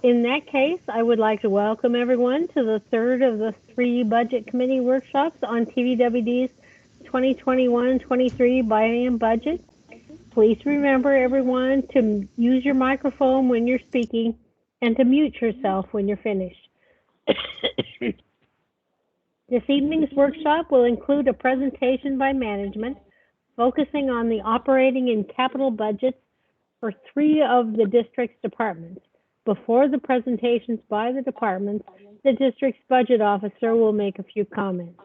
in that case, I would like to welcome everyone to the third of the 3 Budget Committee workshops on TVWD's 2021-23 biennium budget. Please remember, everyone, to use your microphone when you're speaking and to mute yourself when you're finished. This evening's workshop will include a presentation by management focusing on the operating and capital budgets for 3 of the district's departments. Before the presentations by the departments, the district's budget officer will make a few comments.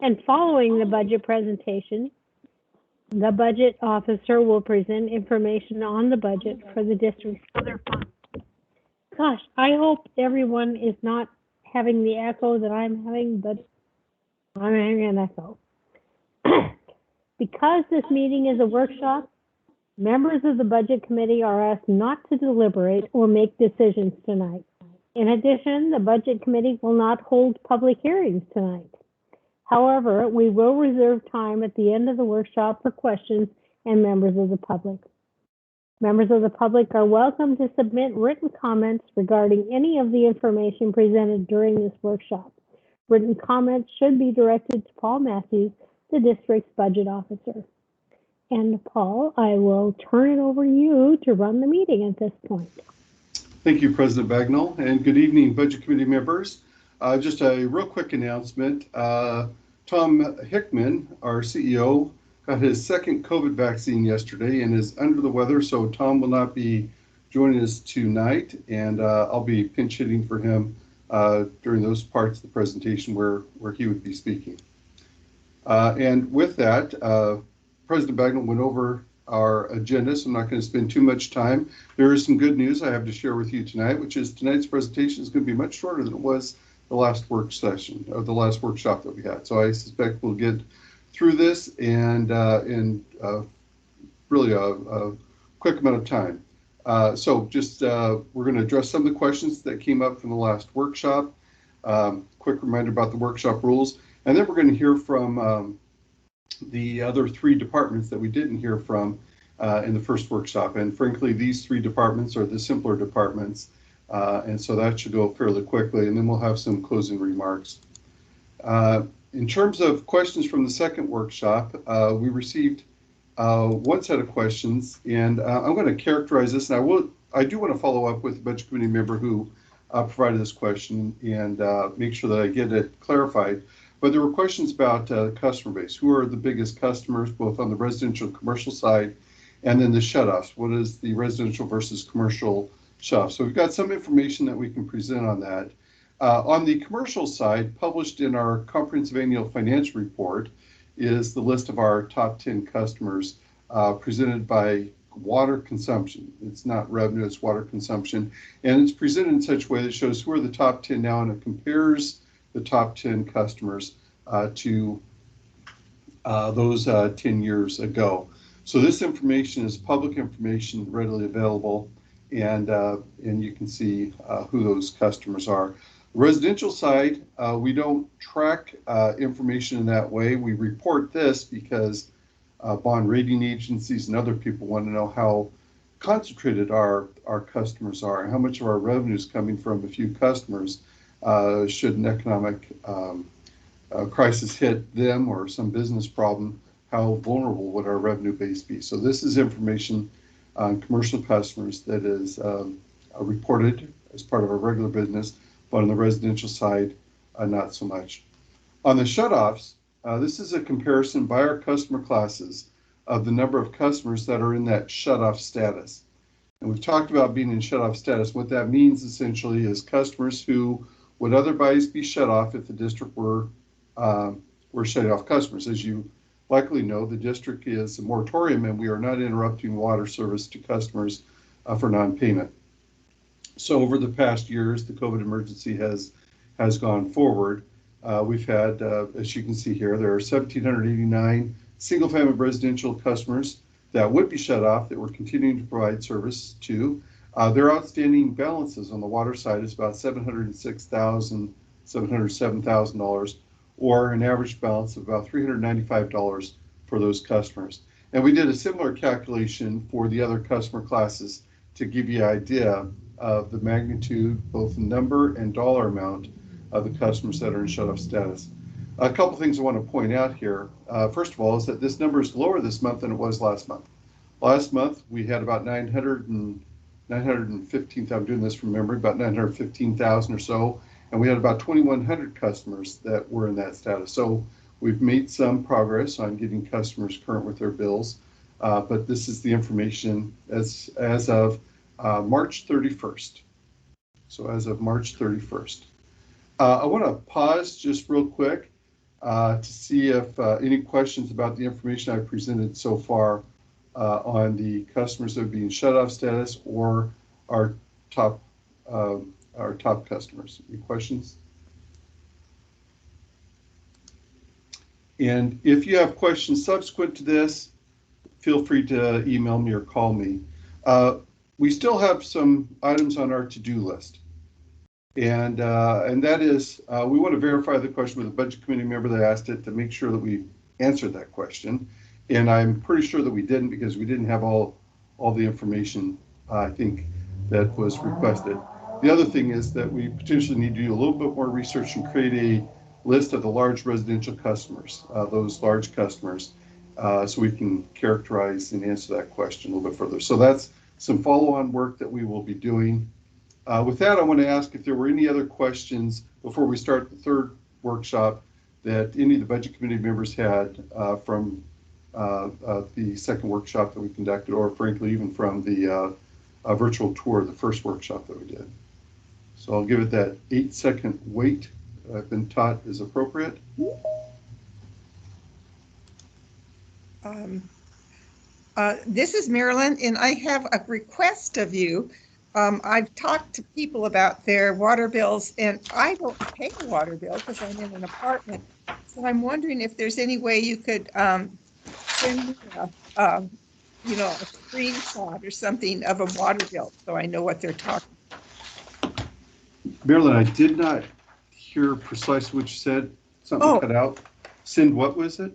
And following the budget presentation, the budget officer will present information on the budget for the district's other funds. Gosh, I hope everyone is not having the echo that I'm having, but I'm having an echo. Because this meeting is a workshop, members of the Budget Committee are asked not to deliberate or make decisions tonight. In addition, the Budget Committee will not hold public hearings tonight. However, we will reserve time at the end of the workshop for questions and members of the public. Members of the public are welcome to submit written comments regarding any of the information presented during this workshop. Written comments should be directed to Paul Matthews, the district's budget officer. And Paul, I will turn it over to you to run the meeting at this point. Thank you, President Bagnall, and good evening, Budget Committee members. Just a real quick announcement. Tom Hickman, our CEO, got his second COVID vaccine yesterday and is under the weather, so Tom will not be joining us tonight, and I'll be pinch hitting for him during those parts of the presentation where he would be speaking. And with that, President Bagnall went over our agenda, so I'm not going to spend too much time. There is some good news I have to share with you tonight, which is tonight's presentation is going to be much shorter than it was the last work session, or the last workshop that we had. So I suspect we'll get through this and really a quick amount of time. So just we're going to address some of the questions that came up from the last workshop. Quick reminder about the workshop rules, and then we're going to hear from the other 3 departments that we didn't hear from in the first workshop. And frankly, these 3 departments are the simpler departments, and so that should go fairly quickly, and then we'll have some closing remarks. In terms of questions from the second workshop, we received one set of questions, and I'm going to characterize this, and I do want to follow up with the Budget Committee member who provided this question and make sure that I get it clarified. But there were questions about customer base. Who are the biggest customers, both on the residential and commercial side, and then the shutoffs? What is the residential versus commercial shutoff? So we've got some information that we can present on that. On the commercial side, published in our comprehensive annual financial report, is the list of our top 10 customers presented by water consumption. It's not revenue, it's water consumption. And it's presented in such a way that shows who are the top 10 now, and it compares the top 10 customers to those 10 years ago. So this information is public information, readily available, and you can see who those customers are. The residential side, we don't track information in that way. We report this because bond rating agencies and other people want to know how concentrated our customers are and how much of our revenue is coming from a few customers. Should an economic crisis hit them or some business problem, how vulnerable would our revenue base be? So this is information on commercial customers that is reported as part of our regular business, but on the residential side, not so much. On the shutoffs, this is a comparison by our customer classes of the number of customers that are in that shutoff status. And we've talked about being in shutoff status. What that means essentially is customers who would otherwise be shut off if the district were shutting off customers. As you likely know, the district is a moratorium and we are not interrupting water service to customers for non-payment. So over the past years, the COVID emergency has gone forward. We've had, as you can see here, there are 1,789 single-family residential customers that would be shut off that we're continuing to provide service to. Their outstanding balances on the water side is about $706,000, $707,000, or an average balance of about $395 for those customers. And we did a similar calculation for the other customer classes to give you an idea of the magnitude, both number and dollar amount of the customers that are in shut-off status. A couple things I want to point out here. First of all, is that this number is lower this month than it was last month. Last month, we had about 915,000, I'm doing this from memory, about 915,000 or so, and we had about 2,100 customers that were in that status. So we've made some progress on getting customers current with their bills, but this is the information as of March 31st. So as of March 31st. I want to pause just real quick to see if any questions about the information I've presented so far on the customers that are being shut off status or our top customers. Any questions? And if you have questions subsequent to this, feel free to email me or call me. We still have some items on our to-do list. And that is, we want to verify the question with the budget committee member that asked it to make sure that we answered that question. And I'm pretty sure that we didn't, because we didn't have all the information, I think, that was requested. The other thing is that we potentially need to do a little bit more research and create a list of the large residential customers, those large customers, so we can characterize and answer that question a little bit further. So that's some follow-on work that we will be doing. With that, I want to ask if there were any other questions before we start the third workshop that any of the budget committee members had from the second workshop that we conducted, or frankly, even from the virtual tour, the first workshop that we did. So I'll give it that 8-second wait that I've been taught is appropriate. This is Marilyn, and I have a request of you. I've talked to people about their water bills, and I don't pay a water bill because I'm in an apartment. So I'm wondering if there's any way you could send me a screenshot or something of a water bill so I know what they're talking about. Marilyn, I did not hear precisely what you said. Something cut out. Send what was it?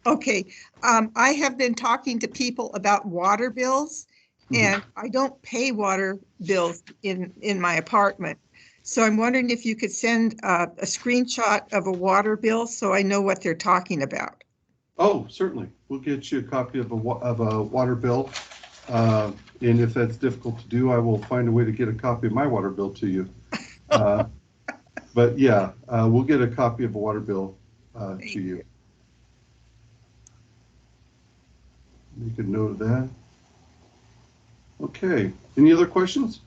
Okay. I have been talking to people about water bills, and I don't pay water bills in my apartment. So I'm wondering if you could send a screenshot of a water bill so I know what they're talking about. Oh, certainly. We'll get you a copy of a water bill. And if that's difficult to do, I will find a way to get a copy of my water bill to you. But yeah, we'll get a copy of a water bill to you. Make a note of that. Okay. Any other questions?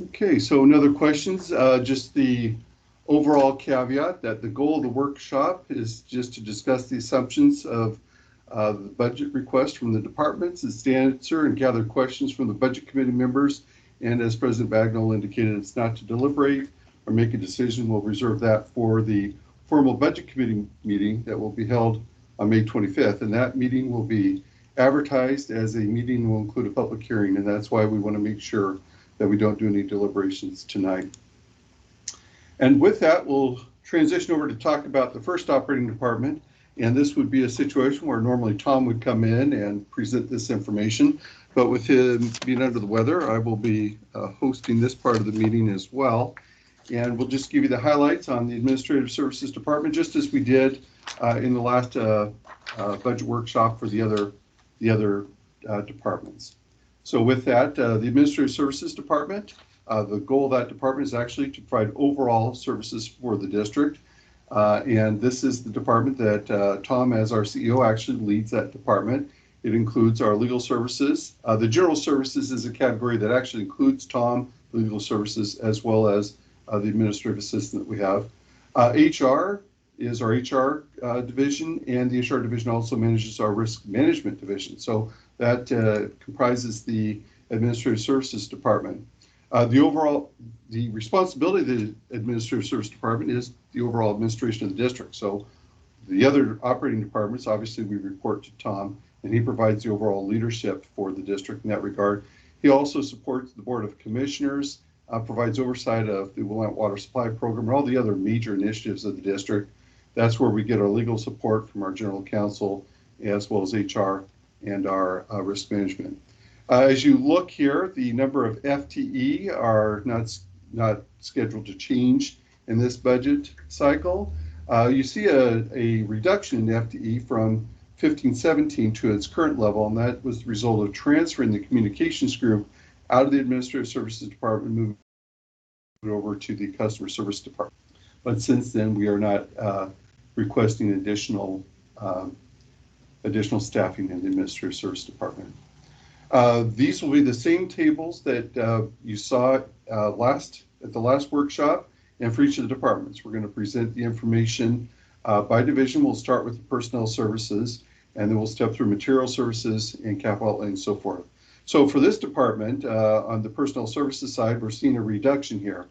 Okay, so no other questions. Just the overall caveat that the goal of the workshop is just to discuss the assumptions of the budget request from the departments, and answer and gather questions from the budget committee members. And as President Bagnall indicated, it's not to deliberate or make a decision. We'll reserve that for the formal budget committee meeting that will be held on May 25th. And that meeting will be advertised as a meeting, will include a public hearing. And that's why we want to make sure that we don't do any deliberations tonight. And with that, we'll transition over to talk about the first operating department. And this would be a situation where normally Tom would come in and present this information. But with him being under the weather, I will be hosting this part of the meeting as well. And we'll just give you the highlights on the Administrative Services Department, just as we did in the last budget workshop for the other departments. So with that, the Administrative Services Department, the goal of that department is actually to provide overall services for the district. And this is the department that Tom, as our CEO, actually leads that department. It includes our legal services. The general services is a category that actually includes Tom, the legal services, as well as the administrative assistant that we have. HR is our HR division, and the HR division also manages our risk management division. So that comprises the Administrative Services Department. The responsibility of the Administrative Service Department is the overall administration of the district. So the other operating departments, obviously we report to Tom, and he provides the overall leadership for the district in that regard. He also supports the Board of Commissioners, provides oversight of the Willamette Water Supply Program and all the other major initiatives of the district. That's where we get our legal support from our general counsel as well as HR and our risk management. As you look here, the number of FTE are not scheduled to change in this budget cycle. You see a reduction in FTE from 15-17 to its current level, and that was the result of transferring the communications group out of the Administrative Services Department, moving it over to the Customer Service Department. But since then, we are not requesting additional staffing in the Administrative Service Department. These will be the same tables that you saw at the last workshop, and for each of the departments. We're going to present the information by division. We'll start with the personnel services, and then we'll step through material services and capital outlay and so forth. So for this department, on the personnel services side, we're seeing a reduction here.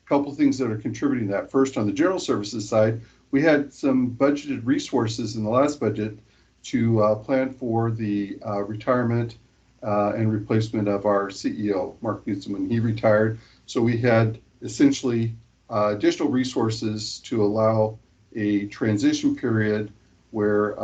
A couple things that are contributing to that. First, on the general services side, we had some budgeted resources in the last budget to plan for the retirement and replacement of our CEO, Mark Newsom, when he retired. So we had essentially additional resources to allow a transition period where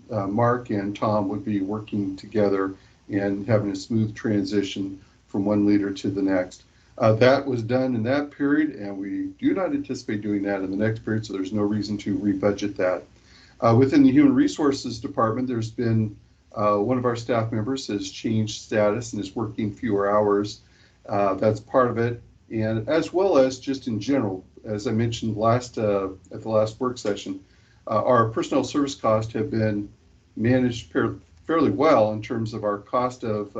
Mark and Tom would be working together and having a smooth transition from one leader to the next. That was done in that period, and we do not anticipate doing that in the next period, so there's no reason to rebudget that. Within the Human Resources Department, there's been one of our staff members has changed status and is working fewer hours. That's part of it. And as well as just in general, as I mentioned at the last work session, our personnel service costs have been managed fairly well in terms of our cost of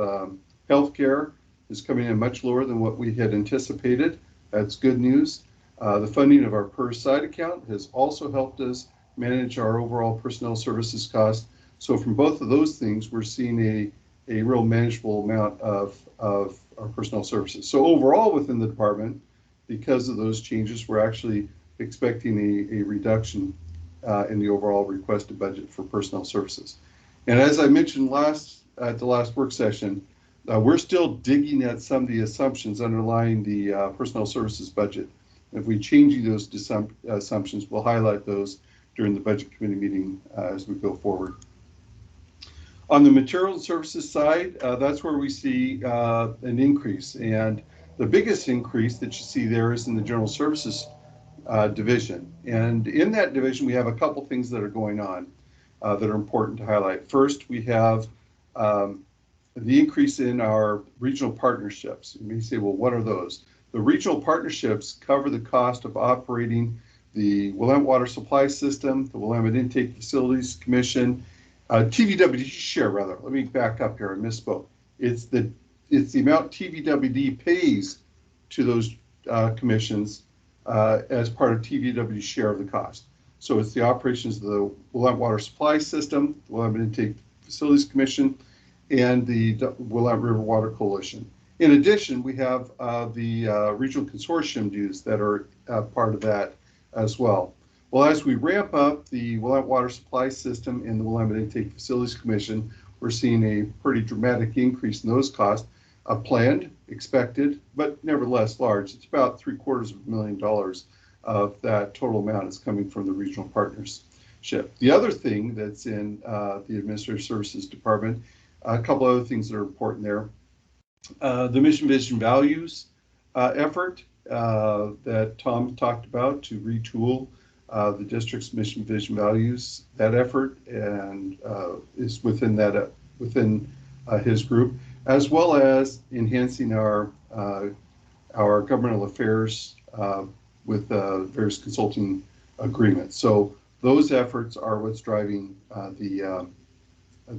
healthcare is coming in much lower than what we had anticipated. That's good news. The funding of our per site account has also helped us manage our overall personnel services costs. So from both of those things, we're seeing a real manageable amount of our personnel services. So overall within the department, because of those changes, we're actually expecting a reduction in the overall requested budget for personnel services. And as I mentioned at the last work session, we're still digging at some of the assumptions underlying the personnel services budget. If we change those assumptions, we'll highlight those during the budget committee meeting as we go forward. On the material and services side, that's where we see an increase. And the biggest increase that you see there is in the general services division. And in that division, we have a couple things that are going on that are important to highlight. First, we have the increase in our regional partnerships. You may say, well, what are those? The regional partnerships cover the cost of operating the Willamette Water Supply System, the Willamette Intake Facilities Commission, TVWD share, rather. Let me back up here. I misspoke. It's the amount TVWD pays to those commissions as part of TVWD's share of the cost. So it's the operations of the Willamette Water Supply System, the Willamette Intake Facilities Commission, and the Willamette River Water Coalition. In addition, we have the regional consortium dues that are part of that as well. Well, as we ramp up the Willamette Water Supply System and the willamette Intake Facilities Commission, we're seeing a pretty dramatic increase in those costs, planned, expected, but nevertheless large. It's about $750,000 of that total amount is coming from the regional partnership. The other thing that's in the Administrative Services Department, a couple other things that are important there. The mission, vision, values effort that Tom talked about to retool the district's mission, vision, values. That effort and is within his group, as well as enhancing our governmental affairs with various consulting agreements. So those efforts are what's driving the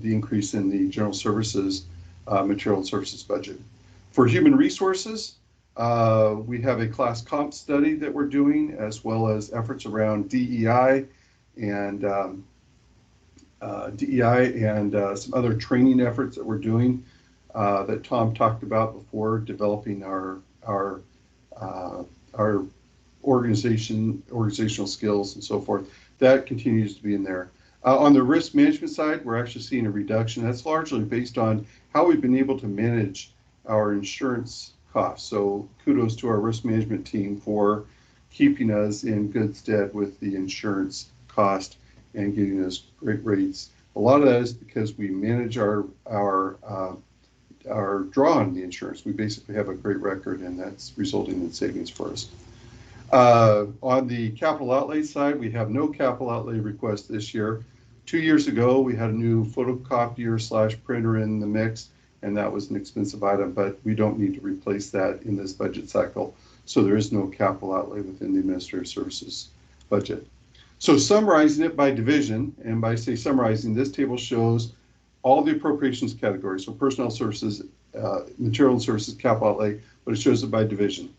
increase in the general services material and services budget. For human resources, we have a class comp study that we're doing, as well as efforts around DEI and some other training efforts that we're doing that Tom talked about before, developing our organizational skills and so forth. That continues to be in there. On the risk management side, we're actually seeing a reduction. That's largely based on how we've been able to manage our insurance costs. So kudos to our risk management team for keeping us in good stead with the insurance cost and getting us great rates A lot of that is because we manage our draw on the insurance. We basically have a great record, and that's resulting in savings for us. On the capital outlay side, we have no capital outlay request this year. 2 years ago, we had a new photocopier/printer in the mix, and that was an expensive item, but we don't need to replace that in this budget cycle. So there is no capital outlay within the administrative services budget. So summarizing it by division, and by say summarizing, this table shows all the appropriations categories. So personnel services, material and services, capital outlay, but it shows it by division.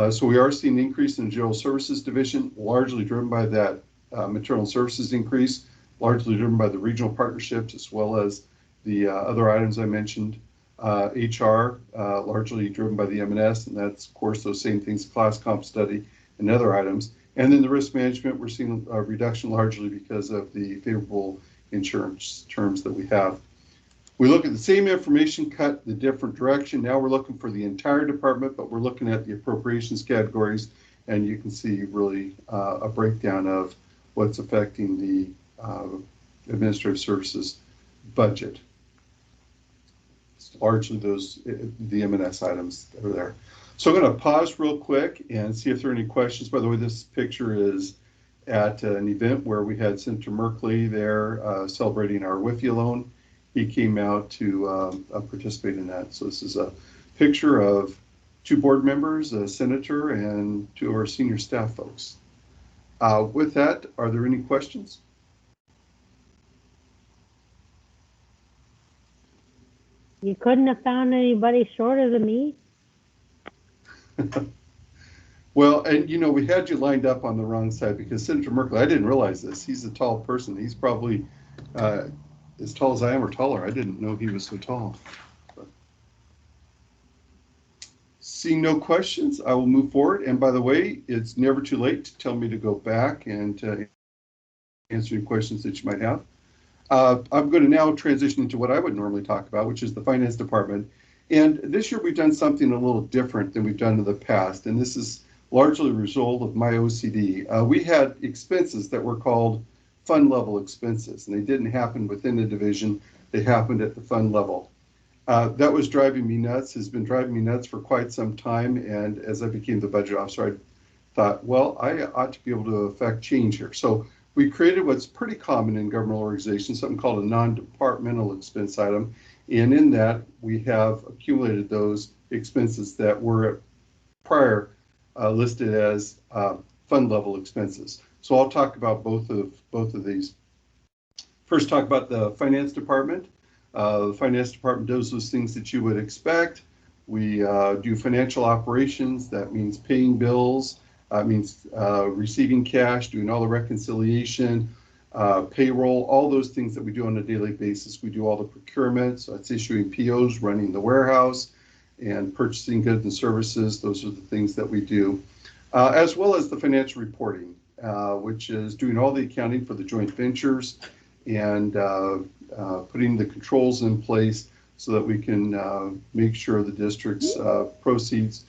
So we are seeing an increase in the general services division, largely driven by that material and services increase, largely driven by the regional partnerships, as well as the other items I mentioned. HR, largely driven by the M&S, and that's, of course, those same things, class comp study and other items. And then the risk management, we're seeing a reduction largely because of the favorable insurance terms that we have. We look at the same information cut the different direction. Now we're looking for the entire department, but we're looking at the appropriations categories, and you can see really a breakdown of what's affecting the administrative services budget. It's largely the M&S items that are there. So I'm going to pause real quick and see if there are any questions. By the way, this picture is at an event where we had Senator Merkley there celebrating our WIFIA loan. He came out to participate in that. So this is a picture of 2 board members, a senator, and 2 of our senior staff folks. With that, are there any questions? You couldn't have found anybody shorter than me? Well, and you know, we had you lined up on the wrong side because Senator Merkley, I didn't realize this. He's a tall person. He's probably as tall as I am or taller. I didn't know he was so tall. But seeing no questions, I will move forward. And by the way, it's never too late to tell me to go back and answer any questions that you might have. I'm going to now transition into what I would normally talk about, which is the finance department. And this year we've done something a little different than we've done in the past. And this is largely a result of my OCD. We had expenses that were called fund level expenses, and they didn't happen within the division. They happened at the fund level. That was driving me nuts, has been driving me nuts for quite some time. And as I became the budget officer, I thought, well, I ought to be able to affect change here. So we created what's pretty common in governmental organizations, something called a non-departmental expense item. And in that, we have accumulated those expenses that were prior listed as fund level expenses. So I'll talk about both of these. First, talk about the finance department. The finance department does those things that you would expect. We do financial operations. That means paying bills. It means receiving cash, doing all the reconciliation, payroll, all those things that we do on a daily basis. We do all the procurement, so it's issuing POs, running the warehouse, and purchasing goods and services. Those are the things that we do, as well as the financial reporting, which is doing all the accounting for the joint ventures and putting the controls in place so that we can make sure the district's proceeds,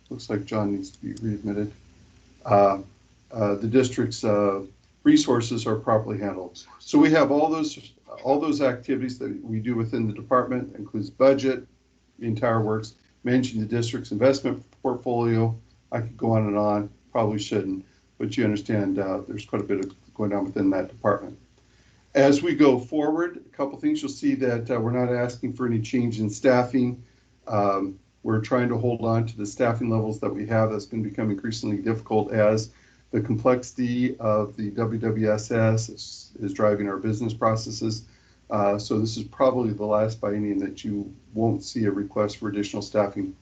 looks like John needs to be readmitted, the district's resources are properly handled. So we have all those activities that we do within the department. That includes budget, the entire works, managing the district's investment portfolio. I could go on, probably shouldn't, but you understand there's quite a bit of going on within that department. As we go forward, a couple things, you'll see that we're not asking for any change in staffing. We're trying to hold on to the staffing levels that we have. That's going to become increasingly difficult as the complexity of the WWSS is driving our business processes. So this is probably the last biennium that you won't see a request for additional staffing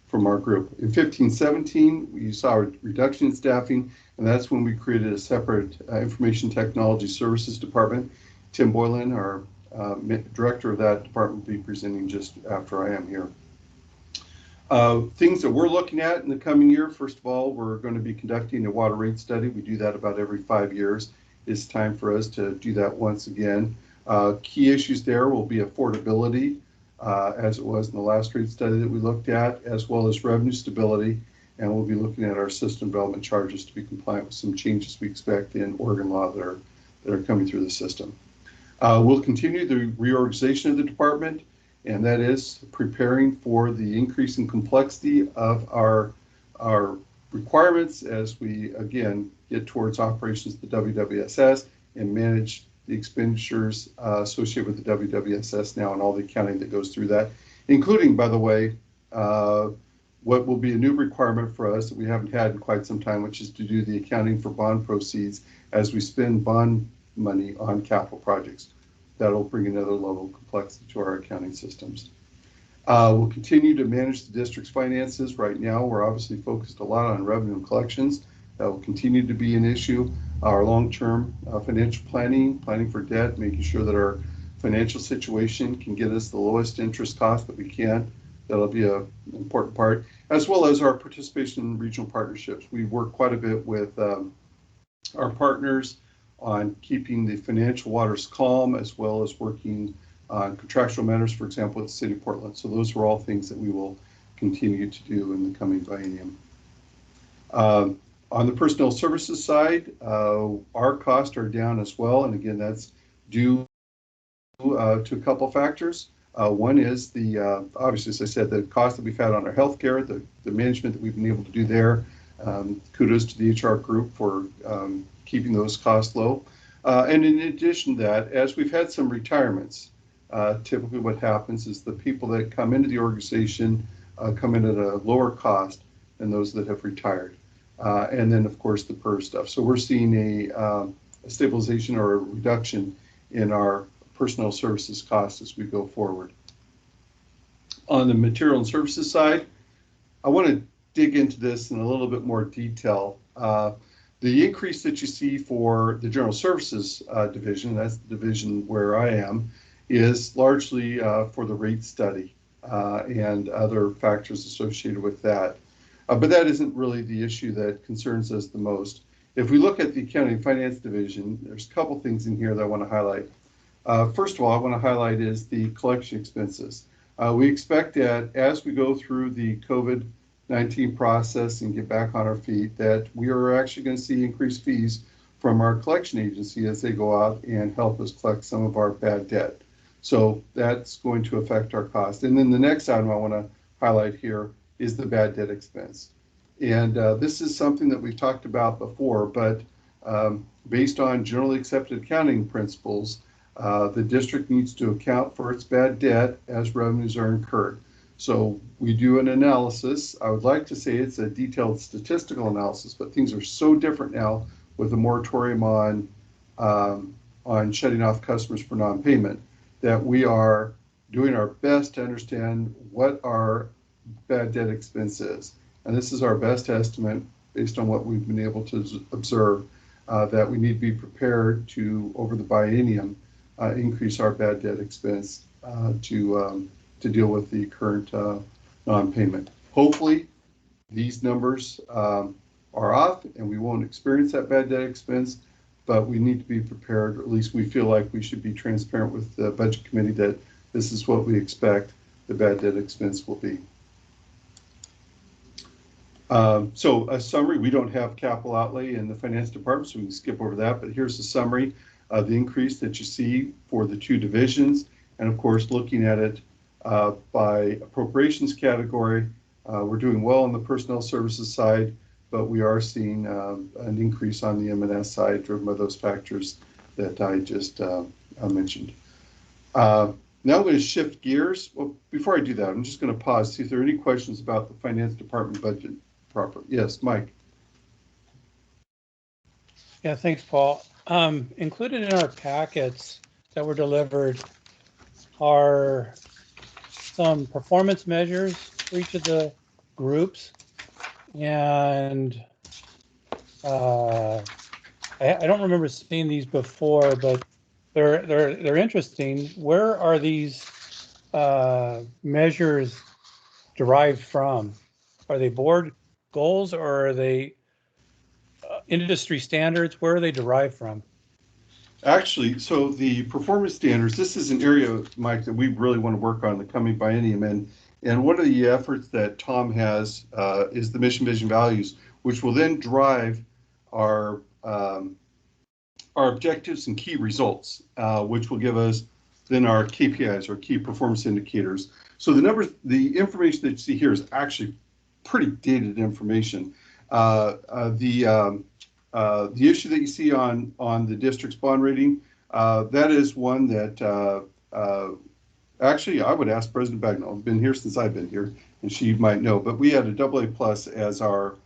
from our group. In 15-17, we saw a reduction in staffing, and that's when we created a separate information technology services department. Tim Boylan, our director of that department, will be presenting just after I am here. Things that we're looking at in the coming year, first of all, we're going to be conducting a water rate study. We do that about every 5 years. It's time for us to do that once again. Key issues there will be affordability, as it was in the last rate study that we looked at, as well as revenue stability. And we'll be looking at our system development charges to be compliant with some changes we expect in Oregon law that are coming through the system. We'll continue the reorganization of the department, and that is preparing for the increasing complexity of our requirements as we, again, get towards operations of the WWSS and manage the expenditures associated with the WWSS now and all the accounting that goes through that, including, by the way, what will be a new requirement for us that we haven't had in quite some time, which is to do the accounting for bond proceeds as we spend bond money on capital projects. That'll bring another level of complexity to our accounting systems. We'll continue to manage the district's finances. Right now, we're obviously focused a lot on revenue and collections. That will continue to be an issue. Our long-term financial planning for debt, making sure that our financial situation can get us the lowest interest cost that we can. That'll be an important part, as well as our participation in regional partnerships. We work quite a bit with our partners on keeping the financial waters calm, as well as working on contractual matters, for example, with the City of Portland. So those are all things that we will continue to do in the coming biennium. On the personnel services side, our costs are down as well. And again, that's due to a couple factors. One is the, obviously, as I said, the cost that we've had on our healthcare, the management that we've been able to do there. Kudos to the HR group for keeping those costs low. And in addition to that, as we've had some retirements, typically what happens is the people that come into the organization come in at a lower cost than those that have retired. And then, of course, the PERS stuff. So we're seeing a stabilization or a reduction in our personnel services costs as we go forward. On the material and services side, I want to dig into this in a little bit more detail. The increase that you see for the general services division, that's the division where I am, is largely for the rate study and other factors associated with that. But that isn't really the issue that concerns us the most. If we look at the accounting and finance division, there's a couple things in here that I want to highlight. First of all, I want to highlight is the collection expenses. We expect that as we go through the COVID-19 process and get back on our feet, that we are actually going to see increased fees from our collection agency as they go out and help us collect some of our bad debt. So that's going to affect our cost. And then the next item I want to highlight here is the bad debt expense. And this is something that we've talked about before, but based on generally accepted accounting principles, the district needs to account for its bad debt as revenues are incurred. So we do an analysis. I would like to say it's a detailed statistical analysis, but things are so different now with the moratorium on shutting off customers for non-payment that we are doing our best to understand what our bad debt expense is. And this is our best estimate based on what we've been able to observe, that we need to be prepared to, over the biennium, increase our bad debt expense to deal with the current non-payment. Hopefully, these numbers are off and we won't experience that bad debt expense, but we need to be prepared, or at least we feel like we should be transparent with the budget committee that this is what we expect the bad debt expense will be. So a summary, we don't have capital outlay in the finance department, so we can skip over that, but here's the summary of the increase that you see for the two divisions. And of course, looking at it by appropriations category, we're doing well on the personnel services side, but we are seeing an increase on the M&S side driven by those factors that I just mentioned. Now I'm going to shift gears. Well, before I do that, I'm just going to pause, see if there are any questions about the finance department budget properly. Yes, Mike. Yeah, thanks, Paul. Included in our packets that were delivered are some performance measures for each of the groups. And I don't remember seeing these before, but they're interesting. Where are these measures derived from? Are they board goals or are they industry standards? Where are they derived from? Actually, so the performance standards, this is an area, Mike, that we really want to work on in the coming biennium. And one of the efforts that Tom has is the mission, vision, values, which will then drive our our objectives and key results, which will give us then our KPIs, or key performance indicators. So the numbers, the information that you see here is actually pretty dated information. The issue that you see on the district's bond rating, that is one that actually I would ask President Bagnall. I've been here since I've been here, and she might know. But we had a AA plus as our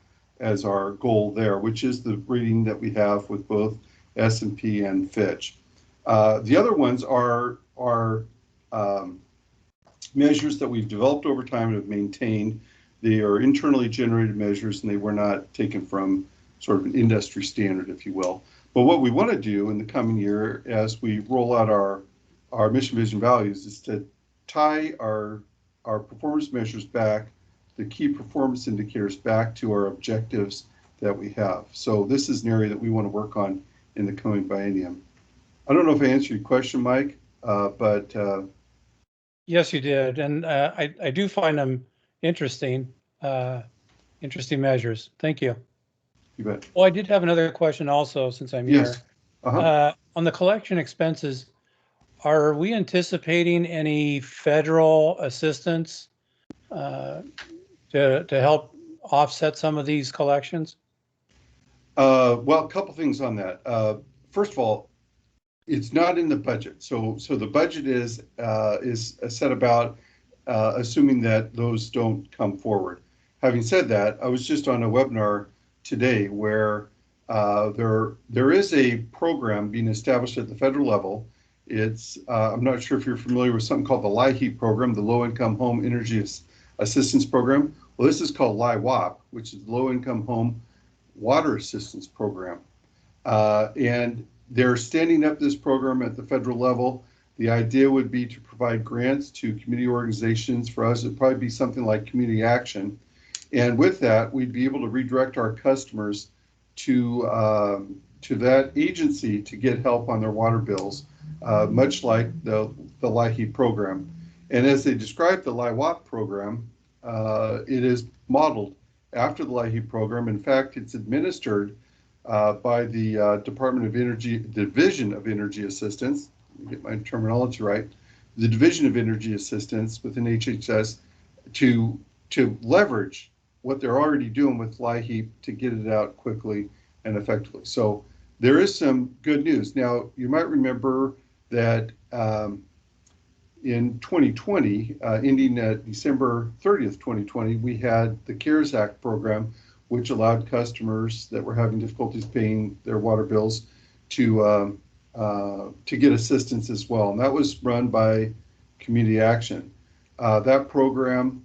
goal there, which is the rating that we have with both S&P and Fitch. The other ones are measures that we've developed over time and have maintained. They are internally generated measures, and they were not taken from sort of an industry standard, if you will. But what we want to do in the coming year, as we roll out our mission, vision, values, is to tie our performance measures back, the key performance indicators back to our objectives that we have. So this is an area that we want to work on in the coming biennium. I don't know if I answered your question, Mike, but Yes, you did, and I do find them interesting, interesting measures. Thank you. you bet. Well, I did have another question also, since I'm Yes. here. Uh-huh. On the collection expenses, are we anticipating any federal assistance to help offset some of these collections? Well, a couple things on that. First of all, it's not in the budget. So the budget is set about assuming that those don't come forward. Having said that, I was just on a webinar today where there is a program being established at the federal level. It's I'm not sure if you're familiar with something called the LIHEAP program, the Low Income Home Energy Assistance Program. Well, this is called LIWAP, which is Low Income Home Water Assistance Program. And they're standing up this program at the federal level. The idea would be to provide grants to community organizations. For us, it'd probably be something like community action. And with that, we'd be able to redirect our customers to that agency to get help on their water bills, much like the LIHEAP program. And as they describe the LIWAP program, it is modeled after the LIHEAP program. In fact, it's administered by the Department of Energy, Division of Energy Assistance, let me get my terminology right, the Division of Energy Assistance within HHS to leverage what they're already doing with LIHEAP to get it out quickly and effectively. So there is some good news. Now, you might remember that in 2020, ending at December 30th, 2020, we had the CARES Act program, which allowed customers that were having difficulties paying their water bills to get assistance as well. And that was run by Community Action. That program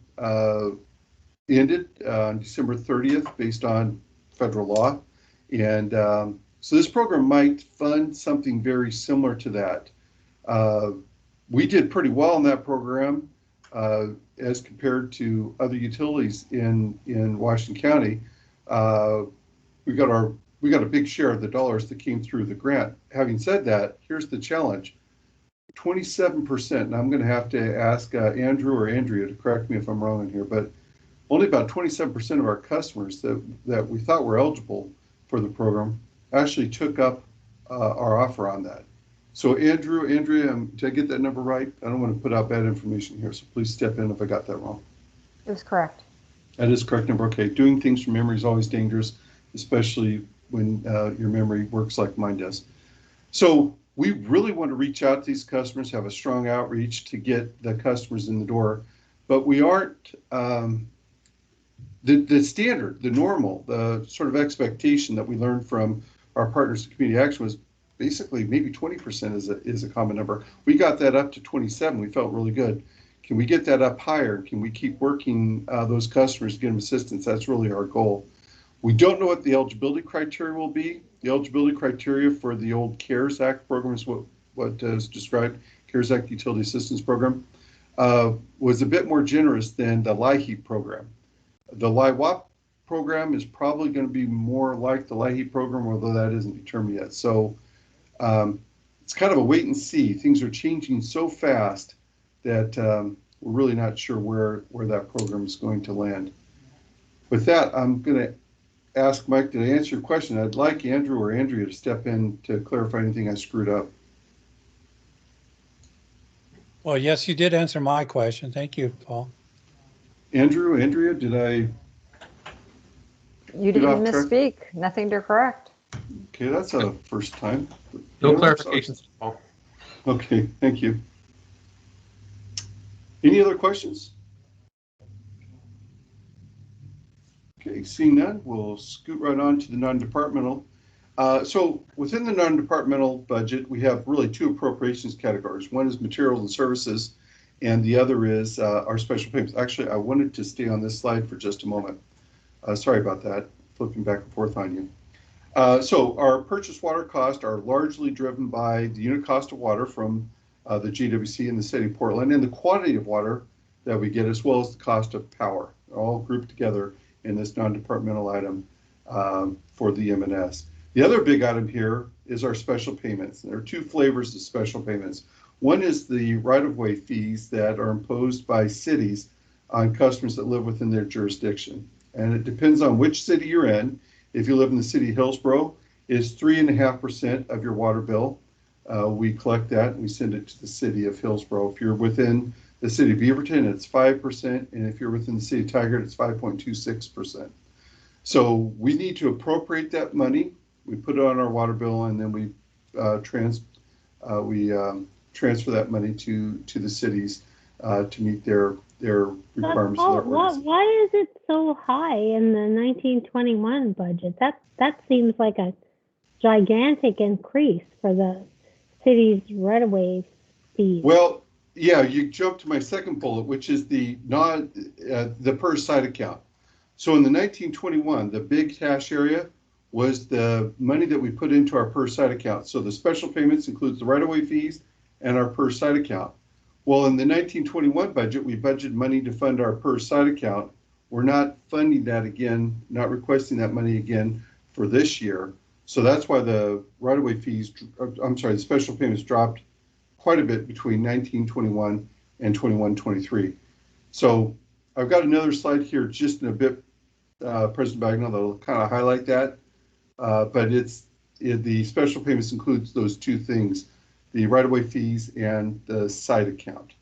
ended on December 30th based on federal law. And so this program might fund something very similar to that. We did pretty well in that program as compared to other utilities in Washington County. We got a big share of the dollars that came through the grant. Having said that, here's the challenge. 27%, and I'm going to have to ask Andrew or Andrea to correct me if I'm wrong in here, but only about 27% of our customers that we thought were eligible for the program actually took up our offer on that. So Andrew, Andrea, did I get that number right? I don't want to put out bad information here, so please step in if I got that wrong. It was correct. That is correct number. Okay, doing things from memory is always dangerous, especially when your memory works like mine does. So we really want to reach out to these customers, have a strong outreach to get the customers in the door, but we aren't, the standard, the normal, the sort of expectation that we learned from our partners in Community Action was basically maybe 20% is a common number. We got that up to 27. We felt really good. Can we get that up higher? Can we keep working those customers to get them assistance? That's really our goal. We don't know what the eligibility criteria will be. The eligibility criteria for the old CARES Act program is what is described, CARES Act Utility Assistance Program, was a bit more generous than the LIHEAP program. The LIWAP program is probably going to be more like the LIHEAP program, although that isn't determined yet. So it's kind of a wait and see. Things are changing so fast that we're really not sure where that program is going to land. With that, I'm going to ask Mike, did I answer your question? I'd like Andrew or Andrea to step in to clarify anything I screwed up. Well, yes, you did answer my question. Thank you, Paul. Andrew, Andrea, did I? You Get off didn't track. misspeak, nothing to correct. Okay, that's a first time. No Yeah, that's clarifications, Paul. okay, thank you. Any other questions? Okay, seeing none, we'll scoot right on to the non-departmental. So within the non-departmental budget, we have really two appropriations categories. One is materials and services, and the other is our special payments. Actually, I wanted to stay on this slide for just a moment. Sorry about that, flipping back and forth on you. So our purchase water costs are largely driven by the unit cost of water from the GWC in the city of Portland and the quantity of water that we get, as well as the cost of power, all grouped together in this non-departmental item for the M&S. The other big item here is our special payments. There are two flavors of special payments. One is the right-of-way fees that are imposed by cities on customers that live within their jurisdiction. And it depends on which city you're in. If you live in the city of Hillsborough, it's 3.5% of your water bill. We collect that and we send it to the city of Hillsborough. If you're within the city of Beaverton, it's 5%. And if you're within the city of Tigard, it's 5.26%. So we need to appropriate that money. We put it on our water bill and then we transfer that money to the cities to meet their requirements. Why is it so high in the 1921 budget? That seems like a gigantic increase for the city's right-of-way fees. Well, yeah, you jumped to my second bullet, which is the per site account. So in the 1921, the big hash area was the money that we put into our per site account. So the special payments includes the right-of-way fees and our per site account. Well, in the 1921 budget, we budgeted money to fund our per site account. We're not funding that again, not requesting that money again for this year. So that's why the right-of-way fees, the special payments dropped quite a bit between 1921 and 21-23. So I've got another slide here just in a bit, President Bagnall, that'll kind of highlight that. But the special payments includes those two things, the right-of-way fees and the site account.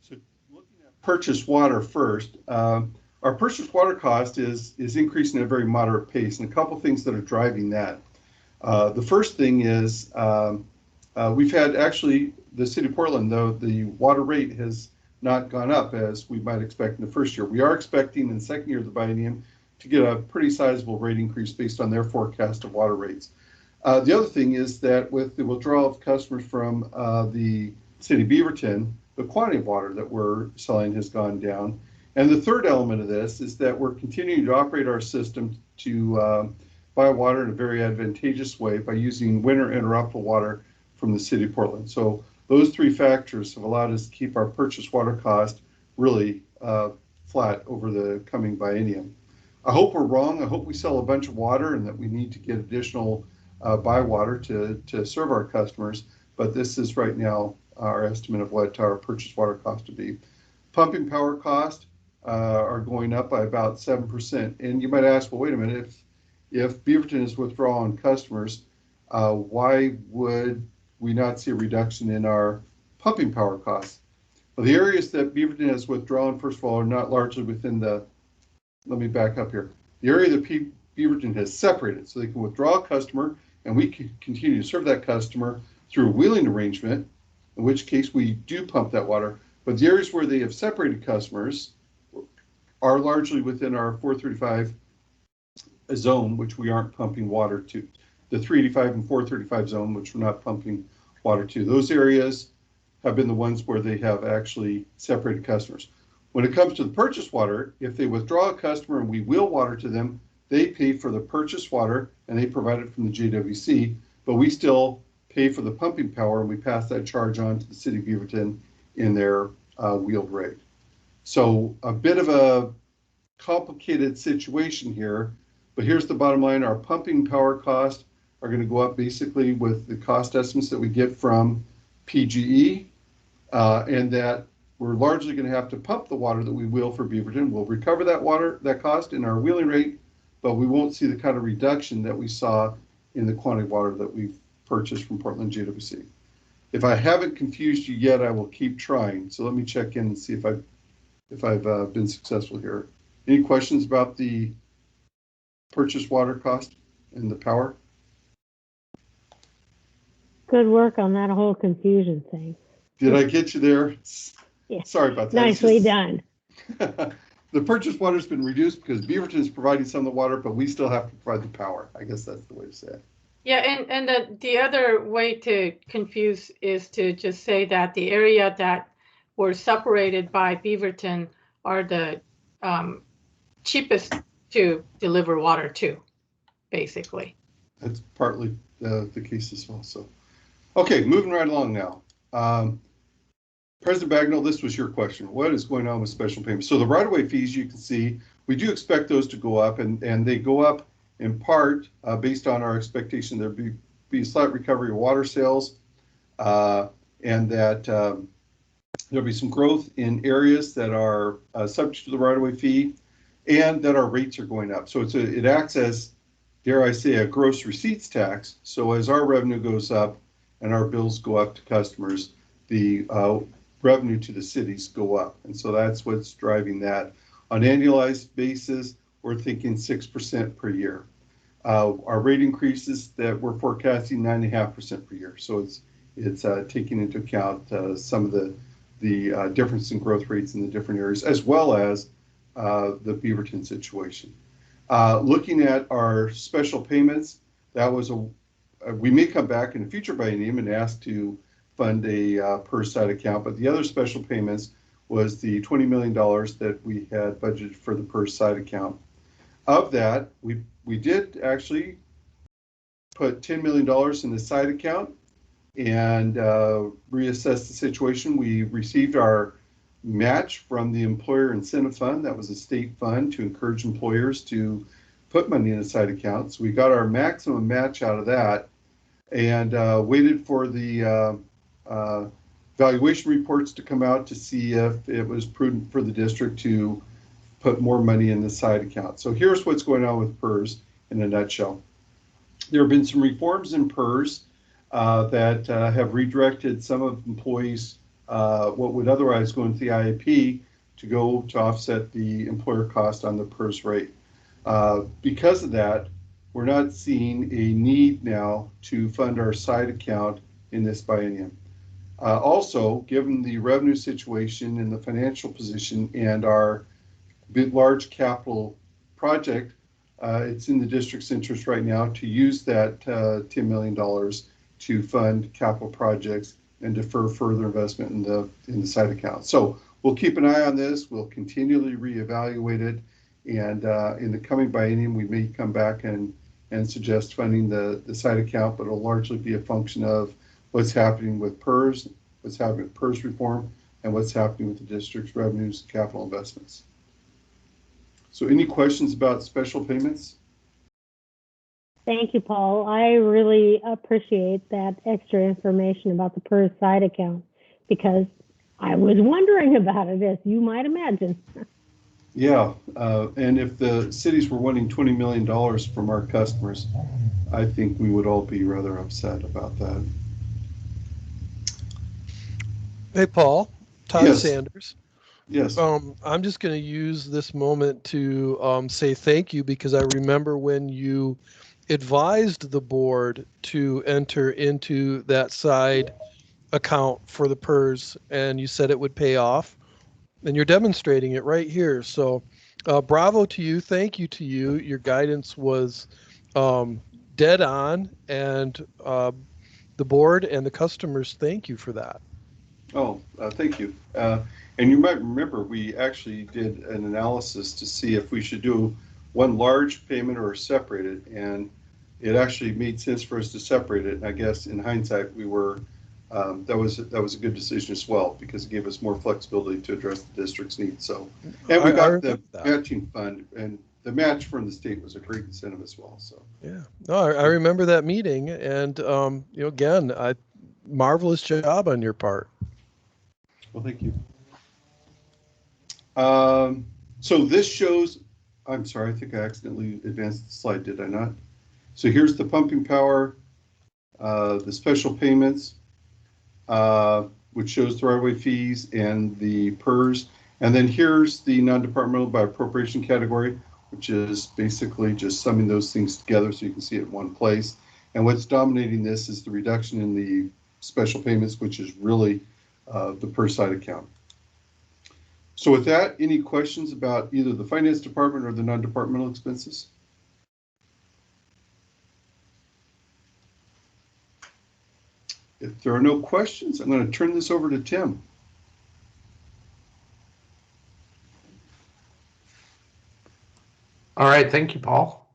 So looking at purchase water first, our purchase water cost is increasing at a very moderate pace, and a couple things that are driving that. The first thing is we've had actually the city of Portland, though the water rate has not gone up as we might expect in the first year. We are expecting in the second year of the biennium to get a pretty sizable rate increase based on their forecast of water rates. The other thing is that with the withdrawal of customers from the city of Beaverton, the quantity of water that we're selling has gone down. And the third element of this is that we're continuing to operate our system to buy water in a very advantageous way by using winter interruptible water from the city of Portland. So those three factors have allowed us to keep our purchase water cost really flat over the coming biennium. I hope we're wrong. I hope we sell a bunch of water and that we need to get additional buy water to serve our customers, but this is right now our estimate of what our purchase water cost to be. Pumping power costs are going up by about 7%. And you might ask, well, wait a minute, if Beaverton is withdrawing customers, why would we not see a reduction in our pumping power costs? Well, the areas that Beaverton has withdrawn, first of all, are not largely within the, let me back up here. The area that Beaverton has separated, so they can withdraw a customer and we can continue to serve that customer through a wheeling arrangement, in which case we do pump that water. But the areas where they have separated customers are largely within our 435 zone, which we aren't pumping water to. The 385 and 435 zone, which we're not pumping water to. Those areas have been the ones where they have actually separated customers. When it comes to the purchase water, if they withdraw a customer and we wheel water to them, they pay for the purchase water and they provide it from the JWC, but we still pay for the pumping power and we pass that charge on to the city of Beaverton in their wheeled rate. So a bit of a complicated situation here, but here's the bottom line. Our pumping power costs are going to go up basically with the cost estimates that we get from PGE, and that we're largely going to have to pump the water that we will for Beaverton. We'll recover that water, that cost in our wheeling rate, but we won't see the kind of reduction that we saw in the quantity of water that we've purchased from Portland JWC. If I haven't confused you yet, I will keep trying. So let me check in and see if I've been successful here. Any questions about the purchase water cost and the power? Good work on that whole confusion thing. Did I get you there? Yeah. Sorry about that. Nicely done. The purchase water's been reduced because Beaverton is providing some of the water, but we still have to provide the power. I guess that's the way to say it. Yeah, and the other way to confuse is to just say that the area that were separated by Beaverton are the cheapest to deliver water to, basically. That's partly the case as well. So, okay, moving right along now. President Bagnall, this was your question. What is going on with special payments? So the right-of-way fees, you can see, we do expect those to go up, and they go up in part based on our expectation there'll be a slight recovery of water sales, and that there'll be some growth in areas that are subject to the right-of-way fee, and that our rates are going up. So it acts as, dare I say, a gross receipts tax. So as our revenue goes up and our bills go up to customers, the revenue to the cities go up. And so that's what's driving that. On an annualized basis, we're thinking 6% per year. Our rate increases that we're forecasting 9.5% per year. So it's taking into account some of the difference in growth rates in the different areas, as well as the Beaverton situation. Looking at our special payments, that was we may come back in a future biennium and ask to fund a per site account, but the other special payments was the $20 million that we had budgeted for the per site account. Of that, we did actually put $10 million in the site account and reassess the situation. We received our match from the Employer Incentive Fund. That was a state fund to encourage employers to put money in a site account. So we got our maximum match out of that and waited for the valuation reports to come out to see if it was prudent for the district to put more money in the side account. So here's what's going on with PERS in a nutshell. There have been some reforms in PERS that have redirected some of employees what would otherwise go into the IAP to go to offset the employer cost on the PERS rate. Because of that, we're not seeing a need now to fund our side account in this biennium. Also, given the revenue situation and the financial position and our large capital project, it's in the district's interest right now to use that $10 million to fund capital projects and defer further investment in the site account. So we'll keep an eye on this. We'll continually reevaluate it. And in the coming biennium, we may come back and suggest funding the site account, but it'll largely be a function of what's happening with PERS, what's happening with PERS reform, and what's happening with the district's revenues and capital investments. So any questions about special payments? Thank you, Paul. I really appreciate that extra information about the PERS side account because I was wondering about it, as you might imagine. Yeah, and if the cities were wanting $20 million from our customers, I think we would all be rather upset about that. Hey, Paul, Todd Yes. Sanders. Yes. I'm just going to use this moment to say thank you because I remember when you advised the board to enter into that side account for the PERS and you said it would pay off and you're demonstrating it right here. So bravo to you. Thank you to you. Your guidance was dead on and the board and the customers thank you for that. Oh, thank you. And you might remember we actually did an analysis to see if we should do one large payment or separate it, and it actually made sense for us to separate it. And I guess in hindsight, we were that was a good decision as well because it gave us more flexibility to address the district's needs. So, and we got the matching fund, and the match from the state was a great incentive as well. So yeah, no, I remember that meeting, and you know, again, marvelous job on your part. Well, thank you. So this shows, I'm sorry, I think I accidentally advanced the slide, did I not? So here's the pumping power, the special payments, which shows the right-of-way fees and the PERS. And then here's the non-departmental by appropriation category, which is basically just summing those things together so you can see it in one place. And what's dominating this is the reduction in the special payments, which is really the per side account. So with that, any questions about either the finance department or the non-departmental expenses? If there are no questions, I'm going to turn this over to Tim. All right, thank you, Paul.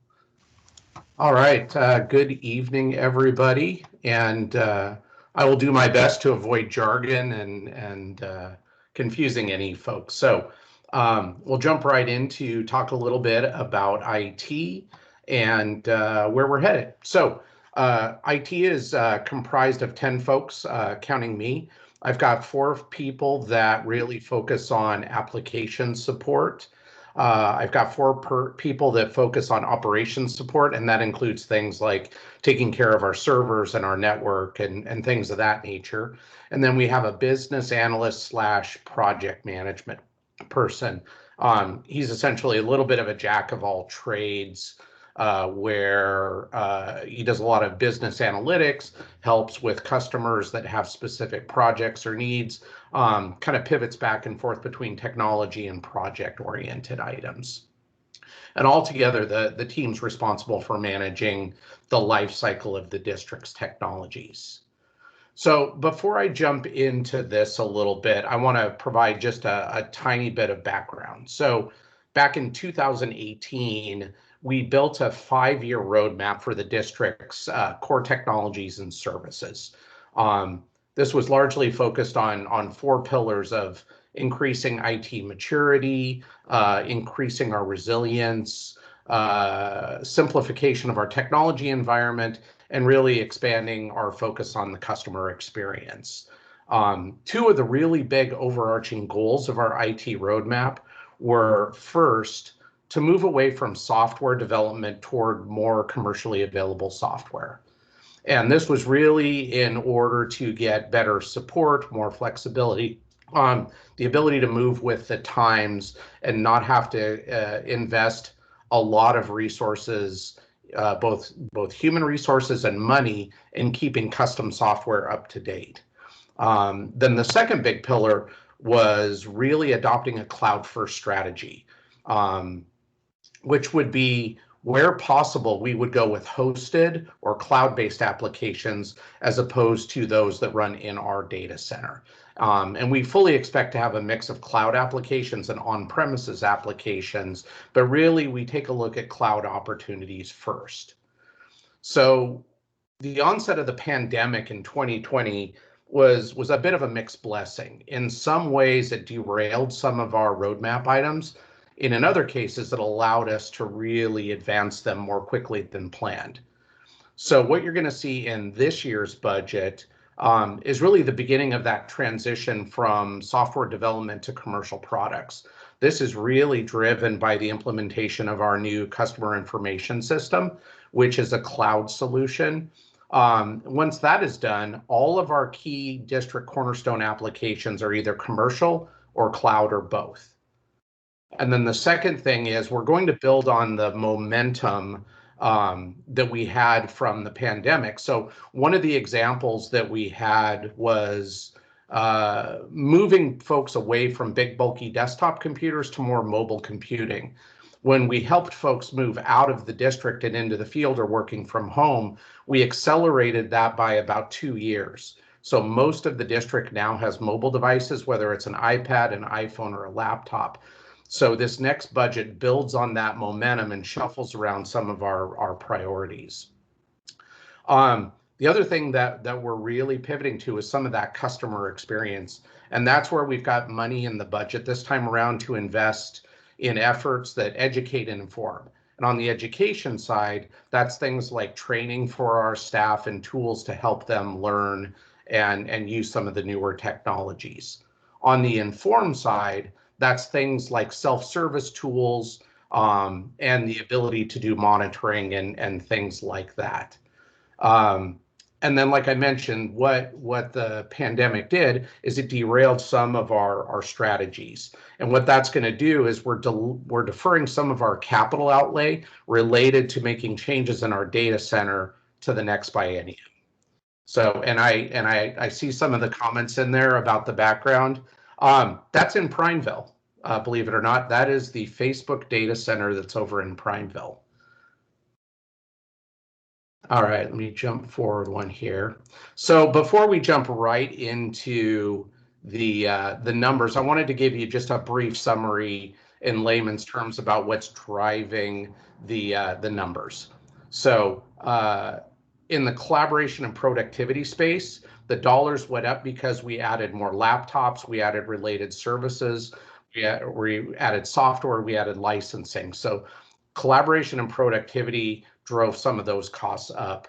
All right, good evening, everybody. And I will do my best to avoid jargon and confusing any folks. So we'll jump right into talk a little bit about IT and where we're headed. So IT is comprised of 10 folks, counting me. I've got 4 people that really focus on application support. I've got 4 people that focus on operations support, and that includes things like taking care of our servers and our network and things of that nature. And then we have a business analyst / project management person. He's essentially a little bit of a jack of all trades, where he does a lot of business analytics, helps with customers that have specific projects or needs, kind of pivots back and forth between technology and project-oriented items. And altogether, the team's responsible for managing the life cycle of the district's technologies. So before I jump into this a little bit, I want to provide just a tiny bit of background. So back in 2018, we built a 5-year roadmap for the district's core technologies and services. This was largely focused on 4 pillars of increasing IT maturity, increasing our resilience, simplification of our technology environment, and really expanding our focus on the customer experience. 2 of the really big overarching goals of our IT roadmap were, first, to move away from software development toward more commercially available software. And this was really in order to get better support, more flexibility, the ability to move with the times and not have to invest a lot of resources, both human resources and money, in keeping custom software up to date. Then the second big pillar was really adopting a cloud-first strategy, which would be, where possible, we would go with hosted or cloud-based applications as opposed to those that run in our data center. And we fully expect to have a mix of cloud applications and on-premises applications, but really we take a look at cloud opportunities first. So the onset of the pandemic in 2020 was a bit of a mixed blessing. In some ways, it derailed some of our roadmap items. In other cases, it allowed us to really advance them more quickly than planned. So what you're going to see in this year's budget is really the beginning of that transition from software development to commercial products. This is really driven by the implementation of our new customer information system, which is a cloud solution. Once that is done, all of our key district cornerstone applications are either commercial or cloud or both. And then the second thing is we're going to build on the momentum that we had from the pandemic. So one of the examples that we had was moving folks away from big, bulky desktop computers to more mobile computing. When we helped folks move out of the district and into the field or working from home, we accelerated that by about 2 years. So most of the district now has mobile devices, whether it's an iPad, an iPhone, or a laptop. So this next budget builds on that momentum and shuffles around some of our priorities. The other thing that we're really pivoting to is some of that customer experience. And that's where we've got money in the budget this time around to invest in efforts that educate and inform. And on the education side, that's things like training for our staff and tools to help them learn and use some of the newer technologies. On the inform side, That's things like self-service tools, and the ability to do monitoring and things like that. And then, like I mentioned, what the pandemic did is it derailed some of our strategies. And what that's going to do is we're deferring some of our capital outlay related to making changes in our data center to the next biennium. So, and I see some of the comments in there about the background. That's in Prineville, believe it or not. That is the Facebook data center that's over in Prineville. All right, let me jump forward one here. So before we jump right into the numbers, I wanted to give you just a brief summary in layman's terms about what's driving the numbers. So in the collaboration and productivity space, the dollars went up because we added more laptops, we added related services, we added software, we added licensing. So collaboration and productivity drove some of those costs up.